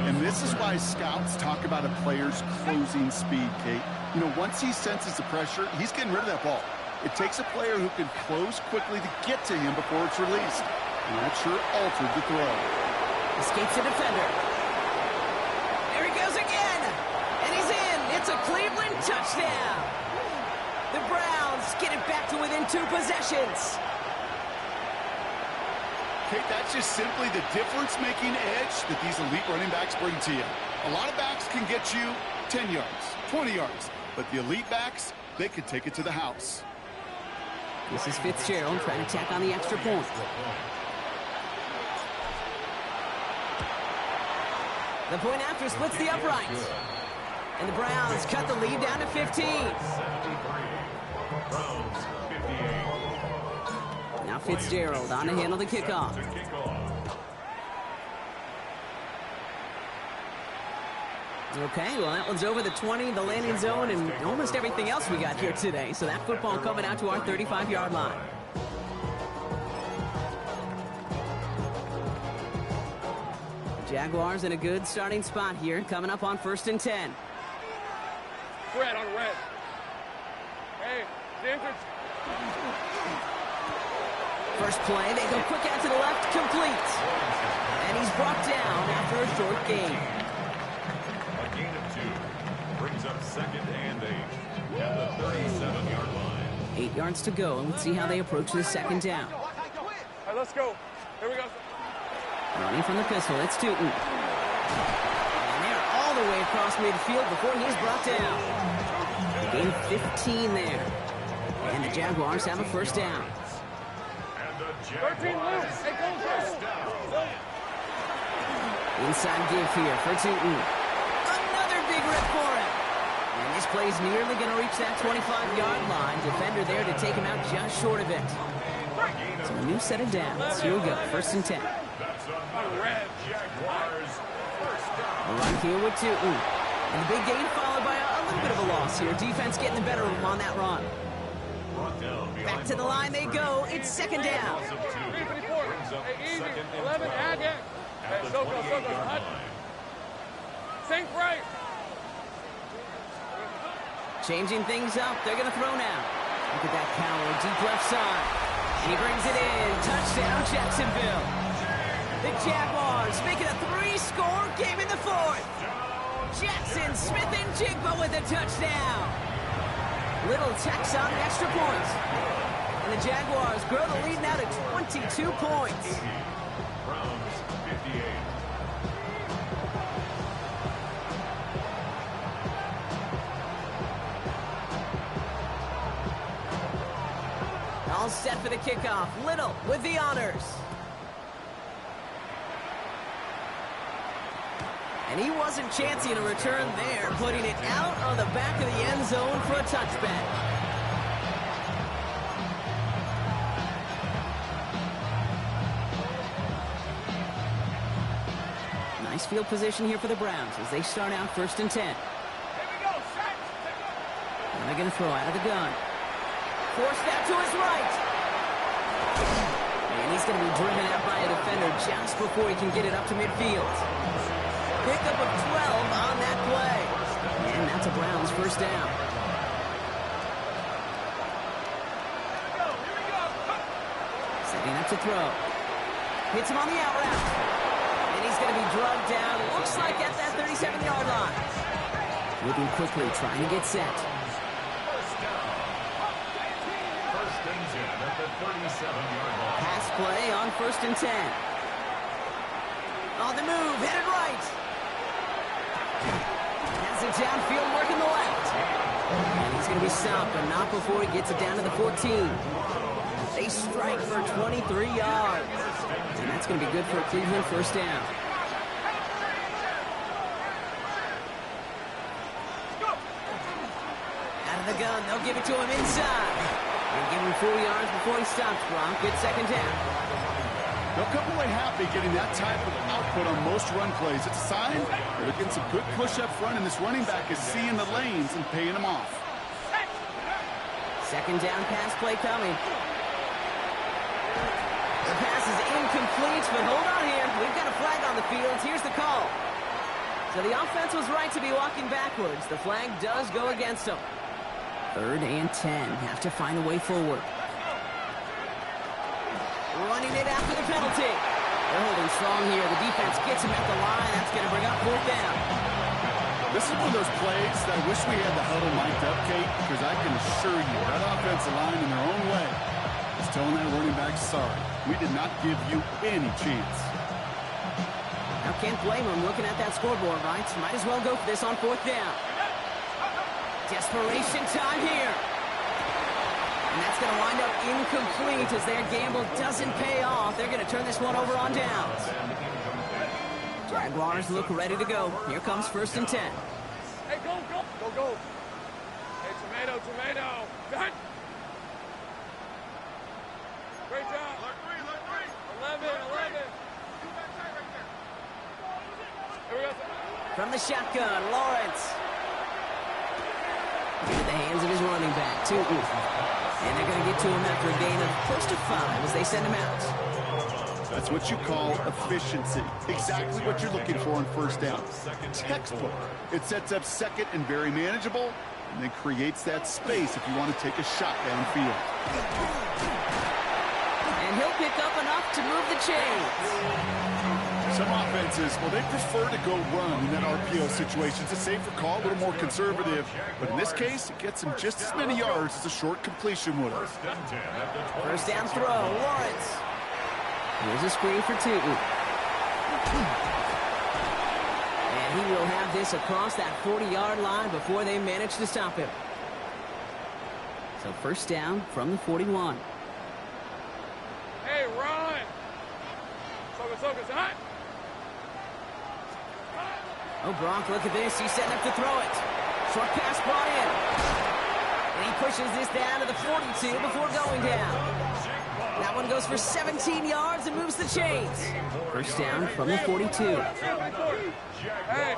And this is why scouts talk about a player's closing speed, Kate. You know, once he senses the pressure, he's getting rid of that ball. It takes a player who can close quickly to get to him before it's released. And that sure altered the throw. Escapes the defender. There he goes again. And he's in. It's a Cleveland touchdown. The Browns get it back to within 2 possessions. Kate, that's just simply the difference-making edge that these elite running backs bring to you. A lot of backs can get you 10 yards, 20 yards, but the elite backs, they could take it to the house. This is Fitzgerald trying to tack on the extra point. The point after splits the uprights. And the Browns cut the lead down to 15. Browns 58. Now Fitzgerald on to handle the kickoff. Okay, well, that one's over the 20, the landing zone, and almost everything else we got here today. So that football coming out to our 35-yard line. Jaguars in a good starting spot here, coming up on 1st and 10. Red on red. Hey, the entrance. First play, they go quick out to the left, complete. And he's brought down after a short gain. A gain of 2. Brings up 2nd and 8 at the 37-yard line. 8 yards to go, and let's see how they approach the 2nd down. All right, let's go. Here we go. Running from the pistol, it's Tootin. And they're all the way across midfield before he's brought down. The gain 15 there. And the Jaguars have a 1st down. 13 loose. Hey, go. Inside give here for Tootin. Another big rip for him. And this play's nearly going to reach that 25-yard line. Defender there to take him out just short of it. So a new set of downs. Here we go, 1st and 10. Right here with Tootin. And the big gain followed by a little bit of a loss here. Defense getting the better of him on that run. Back to the line they go. It's 2nd down. 354. Hey, easy. 11, add it. Hey, so go. Hut. Think right. Changing things up. They're going to throw now. Look at that power. Deep left side. And he brings it in. Touchdown, Jacksonville. The Jaguars make it a 3-score game in the 4th. Jackson Smith-Njigba with a touchdown. Little tacks on an extra point. And the Jaguars grow the lead now to 22 points. Browns 58. All set for the kickoff. Little with the honors. And he wasn't chancing a return there, putting it out on the back of the end zone for a touchback. Nice field position here for the Browns as they start out 1st and 10. Here we go. And they're going to throw out of the gun. Forced out to his right. And he's going to be driven out by a defender just before he can get it up to midfield. Pickup of 12 on that play. And that's a Browns 1st down. Setting up to throw. Hits him on the out route. And he's going to be drugged down. Looks like at that 37-yard line. Moving quickly, trying to get set. Pass play on 1st and 10. On the move, headed right. Has it downfield, working the left. And he's going to be stopped, but not before he gets it down to the 14. They strike for 23 yards. And that's going to be good for a Cleveland 1st down. Out of the gun, they'll give it to him inside. They'll give him 4 yards before he stops, Brock. Good 2nd down. They'll come away happy getting that type of output on most run plays. It's a sign they're getting some good push up front, and this running back is seeing the lanes and paying them off. Second down pass play coming. The pass is incomplete, but hold on here. We've got a flag on the field. Here's the call. So the offense was right to be walking backwards. The flag does go against them. 3rd and 10. Have to find a way forward. Running it after the penalty. They're holding strong here. The defense gets him at the line. That's going to bring up 4th down. This is one of those plays that I wish we had the huddle mic'd up, Kate, because I can assure you that offensive line in their own way is telling that running back, sorry, we did not give you any chance. Now, can't blame him looking at that scoreboard, right? Might as well go for this on 4th down. Desperation time here. And that's going to wind up incomplete as their gamble doesn't pay off. They're going to turn this one over on downs. Jaguars look ready to go. Here comes 1st and 10. Hey, go, go, go, go. Hey, tomato, tomato. Cut. Great job. 11. Here we go. From the shotgun, Lawrence. Into the hands of his running back, Tootin. And they're going to get to him after a gain of close to 5 as they send him out. That's what you call efficiency. Exactly what you're looking for on 1st down. Textbook. It sets up 2nd and very manageable, and then creates that space if you want to take a shot downfield. And he'll pick up enough to move the chains. Some offenses, well, they prefer to go run in that RPO situation. It's a safer call, a little more conservative. But in this case, it gets him just as many yards as a short completion would have. 1st down throw, Lawrence. Here's a screen for Tootin. And he will have this across that 40-yard line before they manage to stop him. So 1st down from the 41. Hey, run. Soga's hot. Oh, Gronk, look at this. He's setting up to throw it. Short pass brought in. And he pushes this down to the 42 before going down. That one goes for 17 yards and moves the chains. 1st down from the 42. Hey.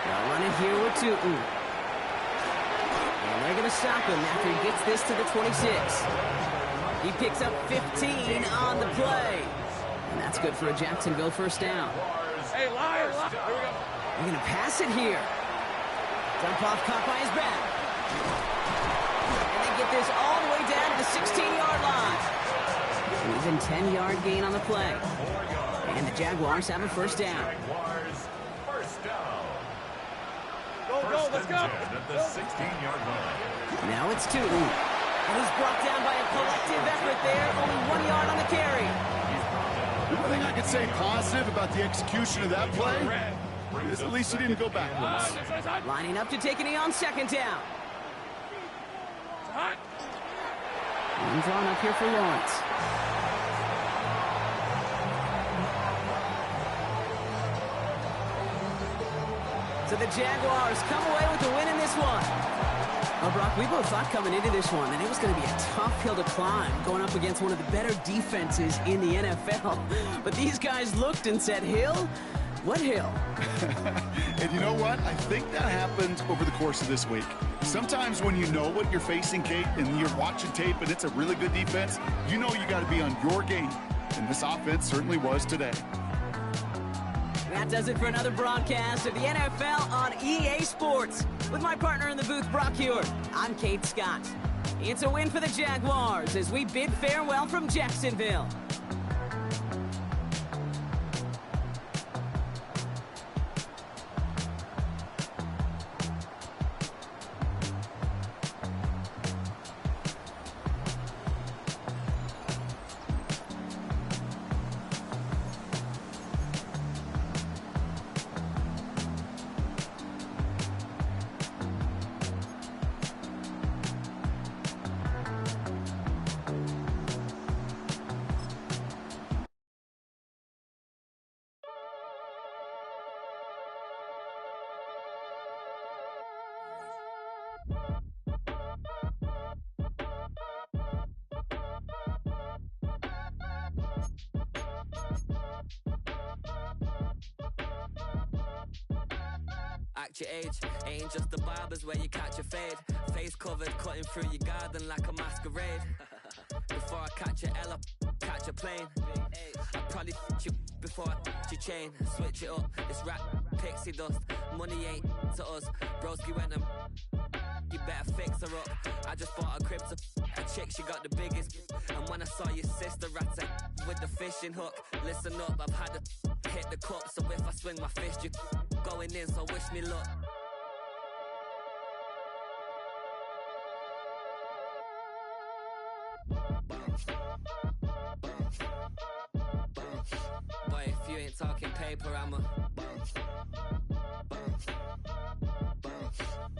Now running here with Tootin. And they're going to stop him after he gets this to the 26. He picks up 15 on the play. And that's good for a Jacksonville 1st down. Hey, liar. Here we go. They're going to pass it here. Dump off caught by his back. And they get this all the way down to the 16-yard line. Even 10-yard gain on the play. And the Jaguars have a 1st down. Go, let's go. At the 16-yard line. Now it's Tootin. And he's brought down by a collective effort there. Only 1 yard on the carry. The one thing I could say positive about the execution of that play is at least he didn't go backwards. Lining up to take a knee on 2nd down. Hot. And drawn up here for Lawrence. So the Jaguars come away with the win in this one. Well, Brock, we both thought coming into this one that it was going to be a tough hill to climb going up against one of the better defenses in the NFL. But these guys looked and said, Hill? What hill? And you know what? I think that happened over the course of this week. Sometimes when you know what you're facing, Kate, and you're watching tape and it's a really good defense, you know you got to be on your game. And this offense certainly was today. That does it for another broadcast of the NFL on EA Sports. With my partner in the booth, Brock Huard, I'm Kate Scott. It's a win for the Jaguars as we bid farewell from Jacksonville. catch your age. Ain't just the barbers where you catch a fade. Face covered, cutting through your garden like a masquerade. Before I catch a L, catch a plane. I'd probably you before I your chain. Switch it up, it's rap, pixie dust. Money ain't to us. Broski went and you better fix her up. I just bought a crib to a chick, she got the biggest. And when I saw your sister at with the fishing hook, listen up, I've had to hit the cup. So if I swing my fist, you going in, so wish me luck. Boy, if you ain't talking paper, I'm a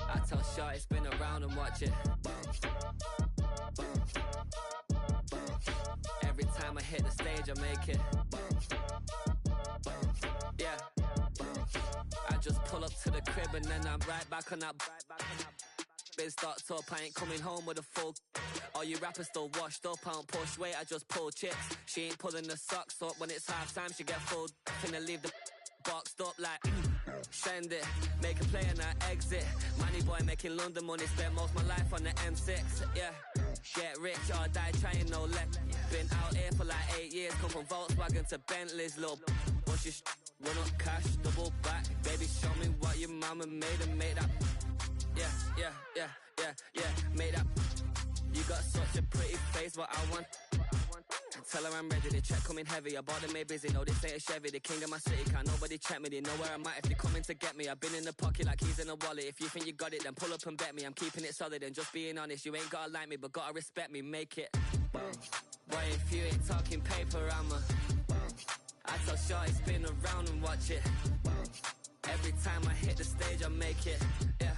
I tell Shorty spin around and watch it. Every time I hit the stage, I make it. Yeah. I just pull up to the crib and then I'm right back on that. Been stocked up, I ain't coming home with a full. All you rappers still washed up, I don't push weight, I just pull chips. She ain't pulling the socks up, when it's half time she get full. Finna leave the boxed up like send it, make a play and I exit. Money boy making London money, spent most of my life on the M6. Yeah, get rich or die trying, no left. Been out here for like 8 years, come from Volkswagen to Bentley's, little what's your run up cash, double back. Baby, show me what your mama made and make that. Yeah, made that. You got such a pretty face, but I want. Tell her I'm ready, the check coming heavy. I bought them made busy, no this ain't a Chevy. The king of my city, can't nobody check me. They know where I'm at if they coming to get me. I've been in the pocket like keys in a wallet. If you think you got it, then pull up and bet me. I'm keeping it solid and just being honest. You ain't gotta like me, but gotta respect me, make it. Boy, if you ain't talking paper, I'm a I tell Shorty spin around and watch it. Every time I hit the stage, I make it. Yeah,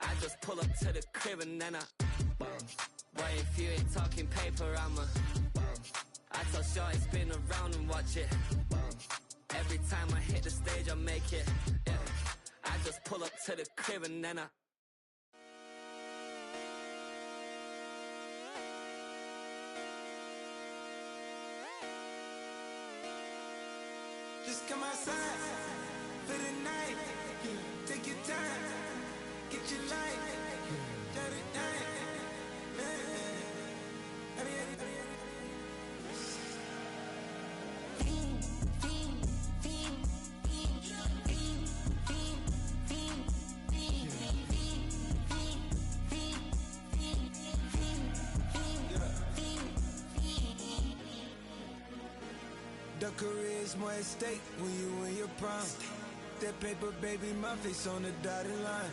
I just pull up to the crib and then I boy, if you ain't talking paper, I'm a I tell Shorty spin around and watch it. Every time I hit the stage, I make it. Yeah, I just pull up to the crib and then I just come outside for the night. Take your time, get your life, shut it down. The career is more at stake when you in your prime. That paper, baby, my face on the dotted line.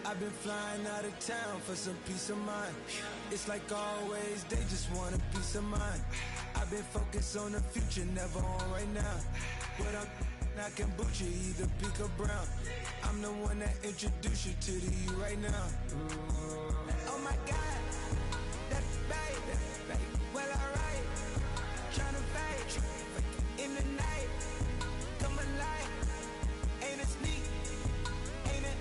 I've been flying out of town for some peace of mind. It's like always, they just want a peace of mind. I've been focused on the future, never on right now. But I can boot you either pink or brown. I'm the one that introduced you to the you right now. Oh my God, that's baby. Well, alright, tryna fight in the night, come alive. Ain't it sneak? Ain't it?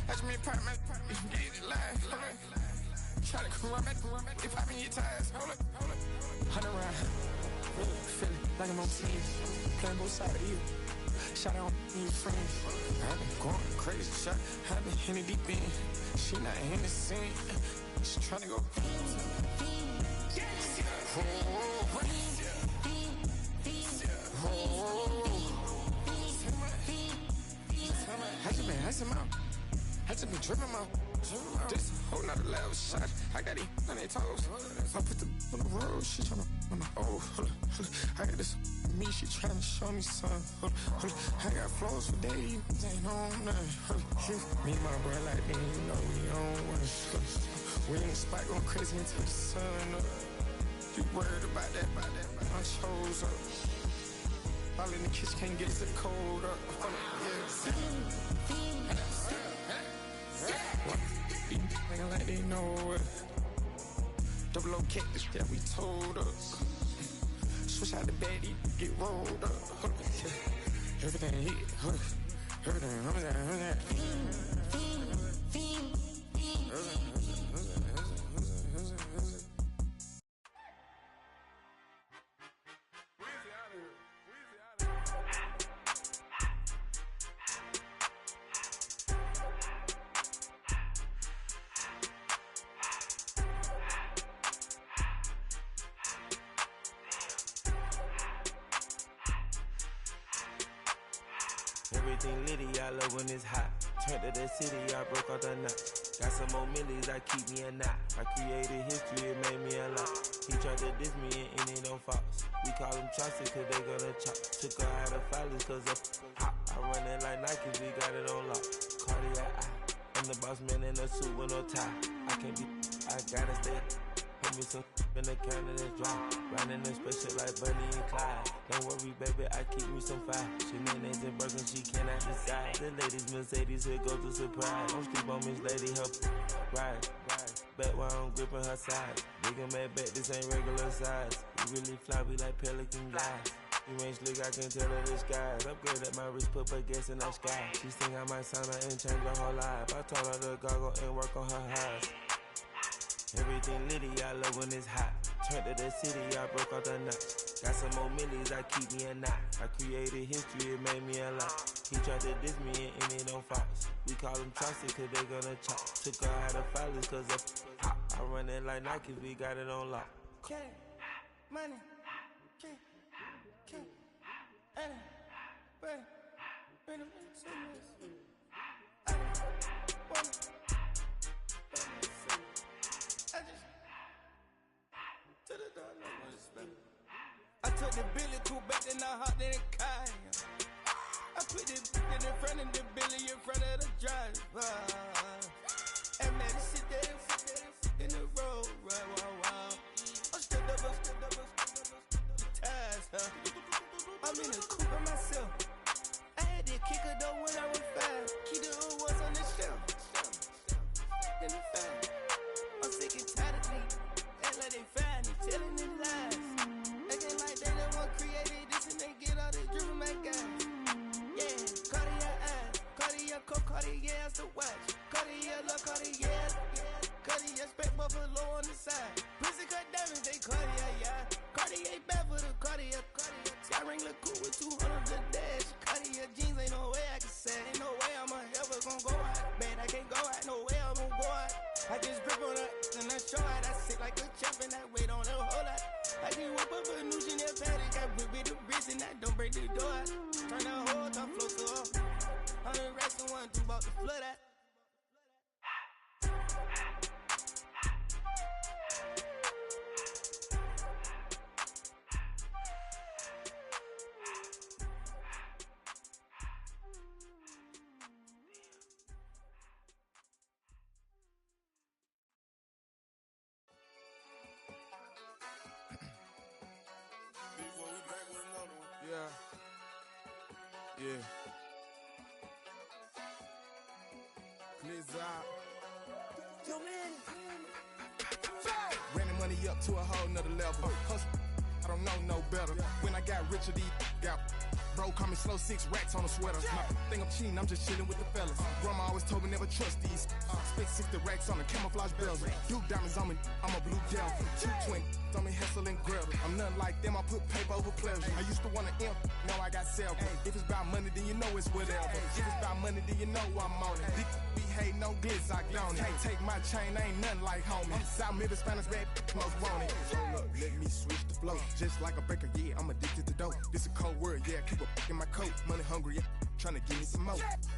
Watch me pop my get it live. Try to come around, they popping your tires. Hold up. 100 round, feeling like I'm on team, playing both sides of you. Shot on your friends. I've been going crazy, shot. I've been in the deep end. She not in the scene. She tryna go. I just been tripping out. This whole nother level shot. I got it on their toes. I put the on the road. She tryna. I got this me. She tryna show me something. I got flows for days. Ain't on nothing. Me and my bro like me. You know we on one. We in the spot going crazy until the sun up. You worried about that, my shows up. All in the kitchen can't get the cold up. Nigga like they know it. Double O cactus that we told us. Switch out the bed, get rolled up. Everything hit, everything, Everything litty, I love when it's hot. Turned to the city, I broke all the knots. Got some more millies, I keep me a knot. I created history, it made me a lot. He tried to diss me and it don't fox. We call them Chaucer cause they gonna chop. Took her out of filers cause of hot. I run it like Nike, we got it on lock. Cardiac eye, I'm the boss man in a suit with no tie. I can't be, I gotta stay. Put me some in the counter that's dry. Riding in special like Bunny and Clyde. Don't worry, baby, I keep me some fire. She mayonnaise and burger, she cannot decide. The ladies Mercedes, here goes the surprise. Don't sleep on Miss Lady, help ride. Back while I'm gripping her side. Big and mad back, this ain't regular size. We really fly, we like pelican guys. You ain't slick, I can tell her the skies. Upgrade at my wrist, put her gas in the sky. She think I might sign her and change her whole life. I told her to goggle and work on her highs. Everything litty, I love when it's hot. Turned to the city, I broke all the knots. Got some more millies, I keep me a knot. I created history, it made me a lot. He tried to diss me and it don't fox. We call them Chaucer cause they gonna chop. Took her out of filers cause of hot. I run it like Nike, we got it on lock. Cash, money, cash, I took the Billy cool back and I hopped in the car. I put the in front of the Billy in front of the driver. And man, sit there in the road, wow. I'm still double, ties, huh? I'm in the coupe by myself. I had to kick her though when I was 5. Keep the old ones on the shelf. In the file. I'm sick and tired of me. Act like they find me, telling them lies. Acting like they the one created this and they get all this driven my guys. Yeah, Cartier eyes, Cartier coat, Cartier has the watch. Cartier look, Cartier, Cartier spec buffalo on the side. Pussy cut diamonds, they Cartier, yeah. Cartier bad for the Cartier. Sky ring look cool with 200 the dash. Cartier jeans, ain't no way I can say. Ain't no way I'm ever gonna go out. Man, I can't go out, no way I'm gonna go out. I just grip on her and I show out. I sit like a champ and I wait on her whole lot. I can whip up a new Chanel paddock. I whip with the wrist and I don't break the door out. Turn the whole top float to off. 100 racks and 1 through about the flood out. Yeah. Blizzard. Ran the money up to a whole nother level. Hustle, I don't know no better. When I got richer, these got bro, call me slow 6 racks on a sweater. My thing I'm cheating, I'm just chilling with the fellas. Grandma always told me never trust these. Spent 60 racks on the camouflage bells. Duke diamonds on me, I'm a blue gal. 220 on me, Hessel and Gretel. I'm nothing like them, I put paper over pleasure. I used to want to imp, now I got self. If it's about money, then you know it's whatever. If it's about money, then you know I'm on it. These be hating no glitz, I don't. Can't take my chain, ain't nothing like homie. South Middle Spanish red, most want it. Hold up, let me switch the flow. Just like a baker, yeah, I'm addicted to dope. This a cold word, yeah, keep a in my coat. Money hungry, yeah, tryna give me some more.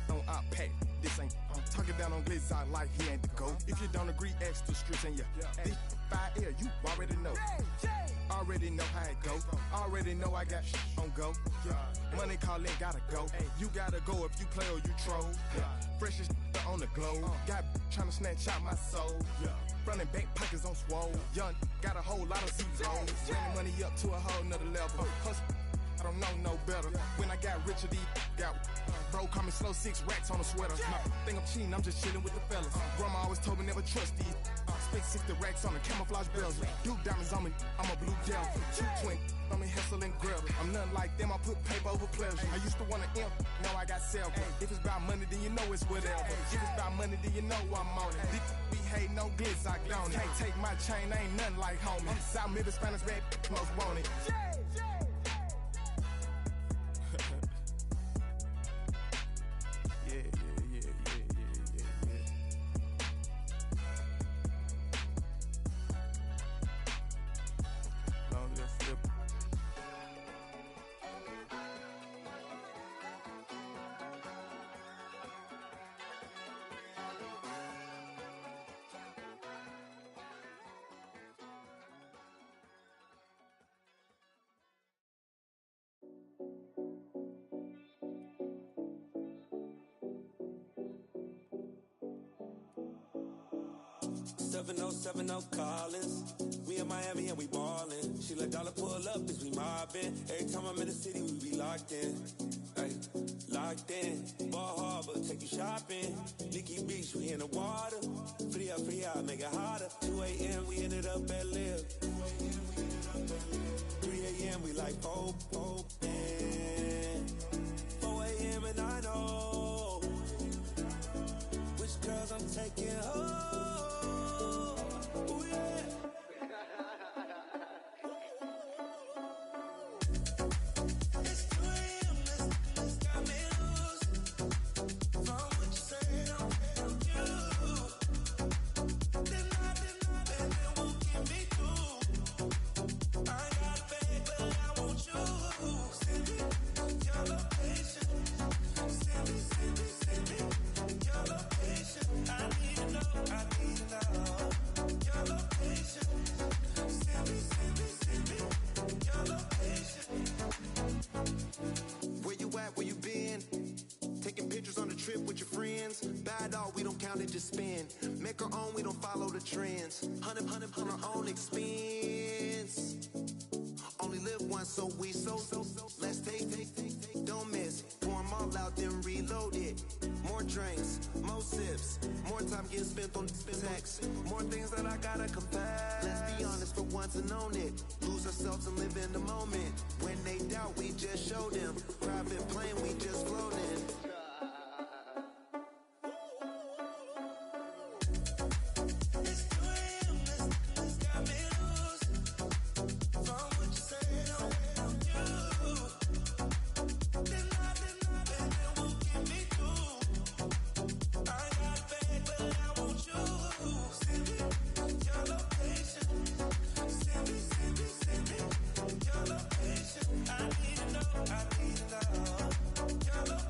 Don't pack, this ain't. I'm talking down on glitz, I like he ain't the GOAT. If you don't agree, ask the streets and yeah. This 5L, you already know. Already know how it go. Already know I got on go. Money calling, gotta go. You gotta go if you play or you troll. Freshest on the globe. Got trying to snatch out my soul. Running bank pockets on swole. Young, got a whole lot of zeros. Running money up to a whole nother level. Hustle, I don't know no better. When I got rich, these got bro, call me slow, 6 racks on a sweater. Think I'm cheating, I'm just chilling with the fellas. Grandma always told me never trust these. Spent 60 racks on the camouflage bells. Duke diamonds on me, I'm a blue gel. 220, I'm in Hessel and Grub. I'm nothing like them, I put paper over pleasure. I used to want to imp, now I got silver. If it's about money, then you know it's whatever. If it's about money, then you know I'm on it. We hate no glitz, I don't. Can't take my chain, ain't nothing like homie. South Middle Spanish red, most want it. No Collins. We in Miami and we ballin'. She let dollar pull up, bitch, we mobbin'. Every time I'm in the city, we be locked in. Ay, locked in. Ball Harbor, take you shopping. Nikki Beach, we in the water. Free up, make it hotter. 2 a.m., we ended up at Live. 3 a.m., we like Pope. 4 a.m. and I know which girls I'm taking home. Just spin, make our own, we don't follow the trends. 100 on our own expense. Only live once, so let's take, don't miss it. Pour them all out, then reload it. More drinks, more sips, more time getting spent on text. More things that I gotta confess. Let's be honest for once and own it. Lose ourselves and live in the moment. When they doubt, we just show them. Private plane, we just float in. I need to know.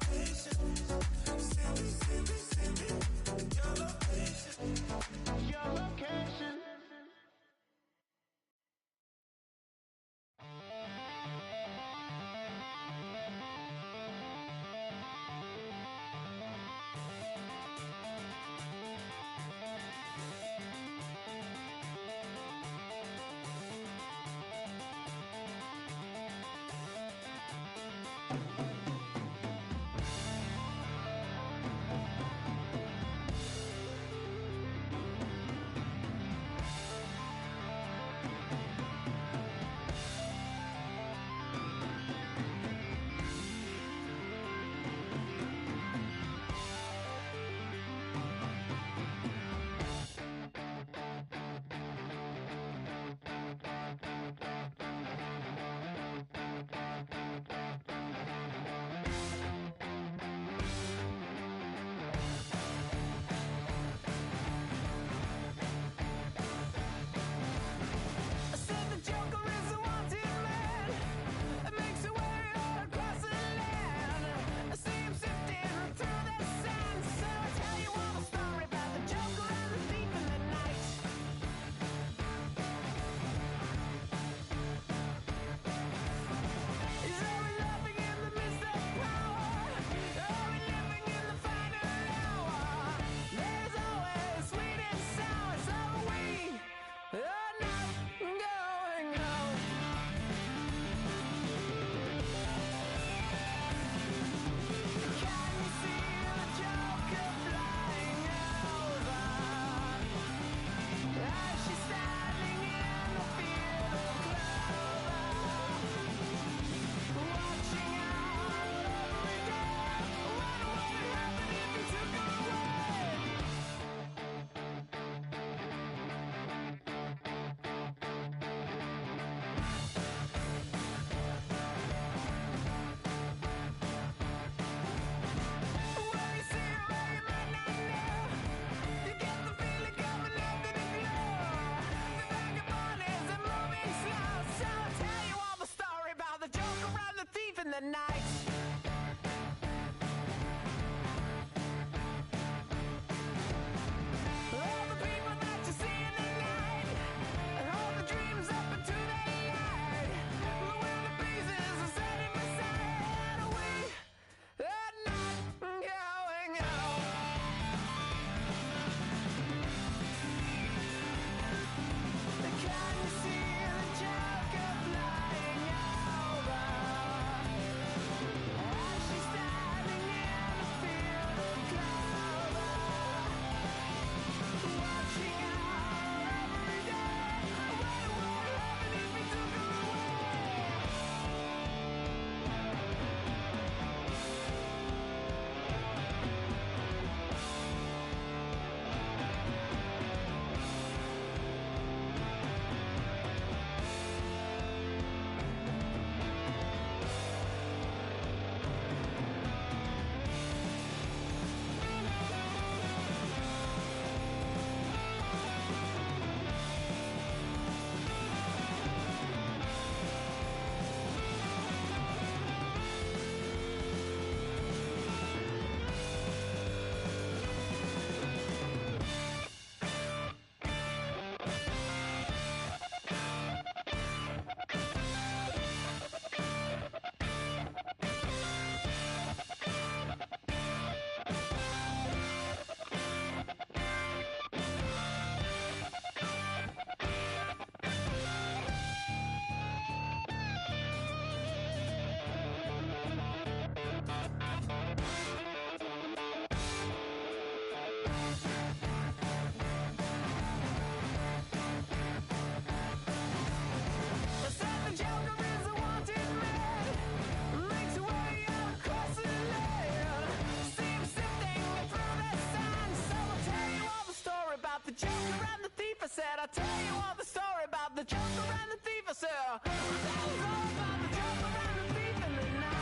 the jump around the thief, I said, that was all about the jump around the thief in the night.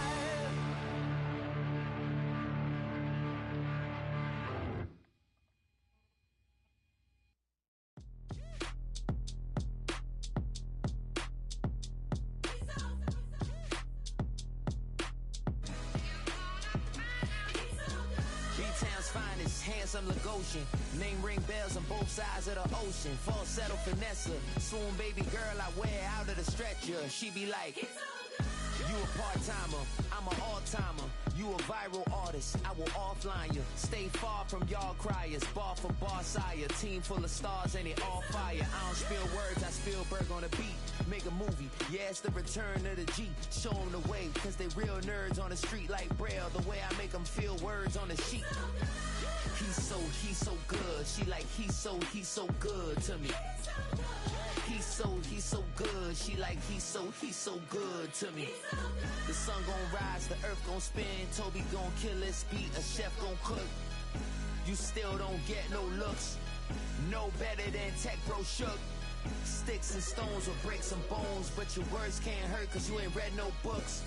B-Town's finest, handsome Lagosian. Name ring bells on both sides of the ocean. Falsetto finesse, swoon baby girl I wear out of the stretcher. She be like, you a part-timer, I'm an all-timer. You a viral artist, I will offline you. Stay far from y'all criers, bar for bar sire. Team full of stars and it all fire. I don't spill words, I spill Berg on the beat. Make a movie, yeah, it's the return of the G. Show them the way, cause they real nerds on the street like Braille. The way I make them feel words on the sheet. He's so good. She like, he's so good to me. He's so good. She like, he's so good to me. The sun gon' rise, the earth gon' spin. Toby gon' kill this beat, a chef gon' cook. You still don't get no looks. No better than Tech Bro Shook. Sticks and stones will break some bones, but your words can't hurt cause you ain't read no books.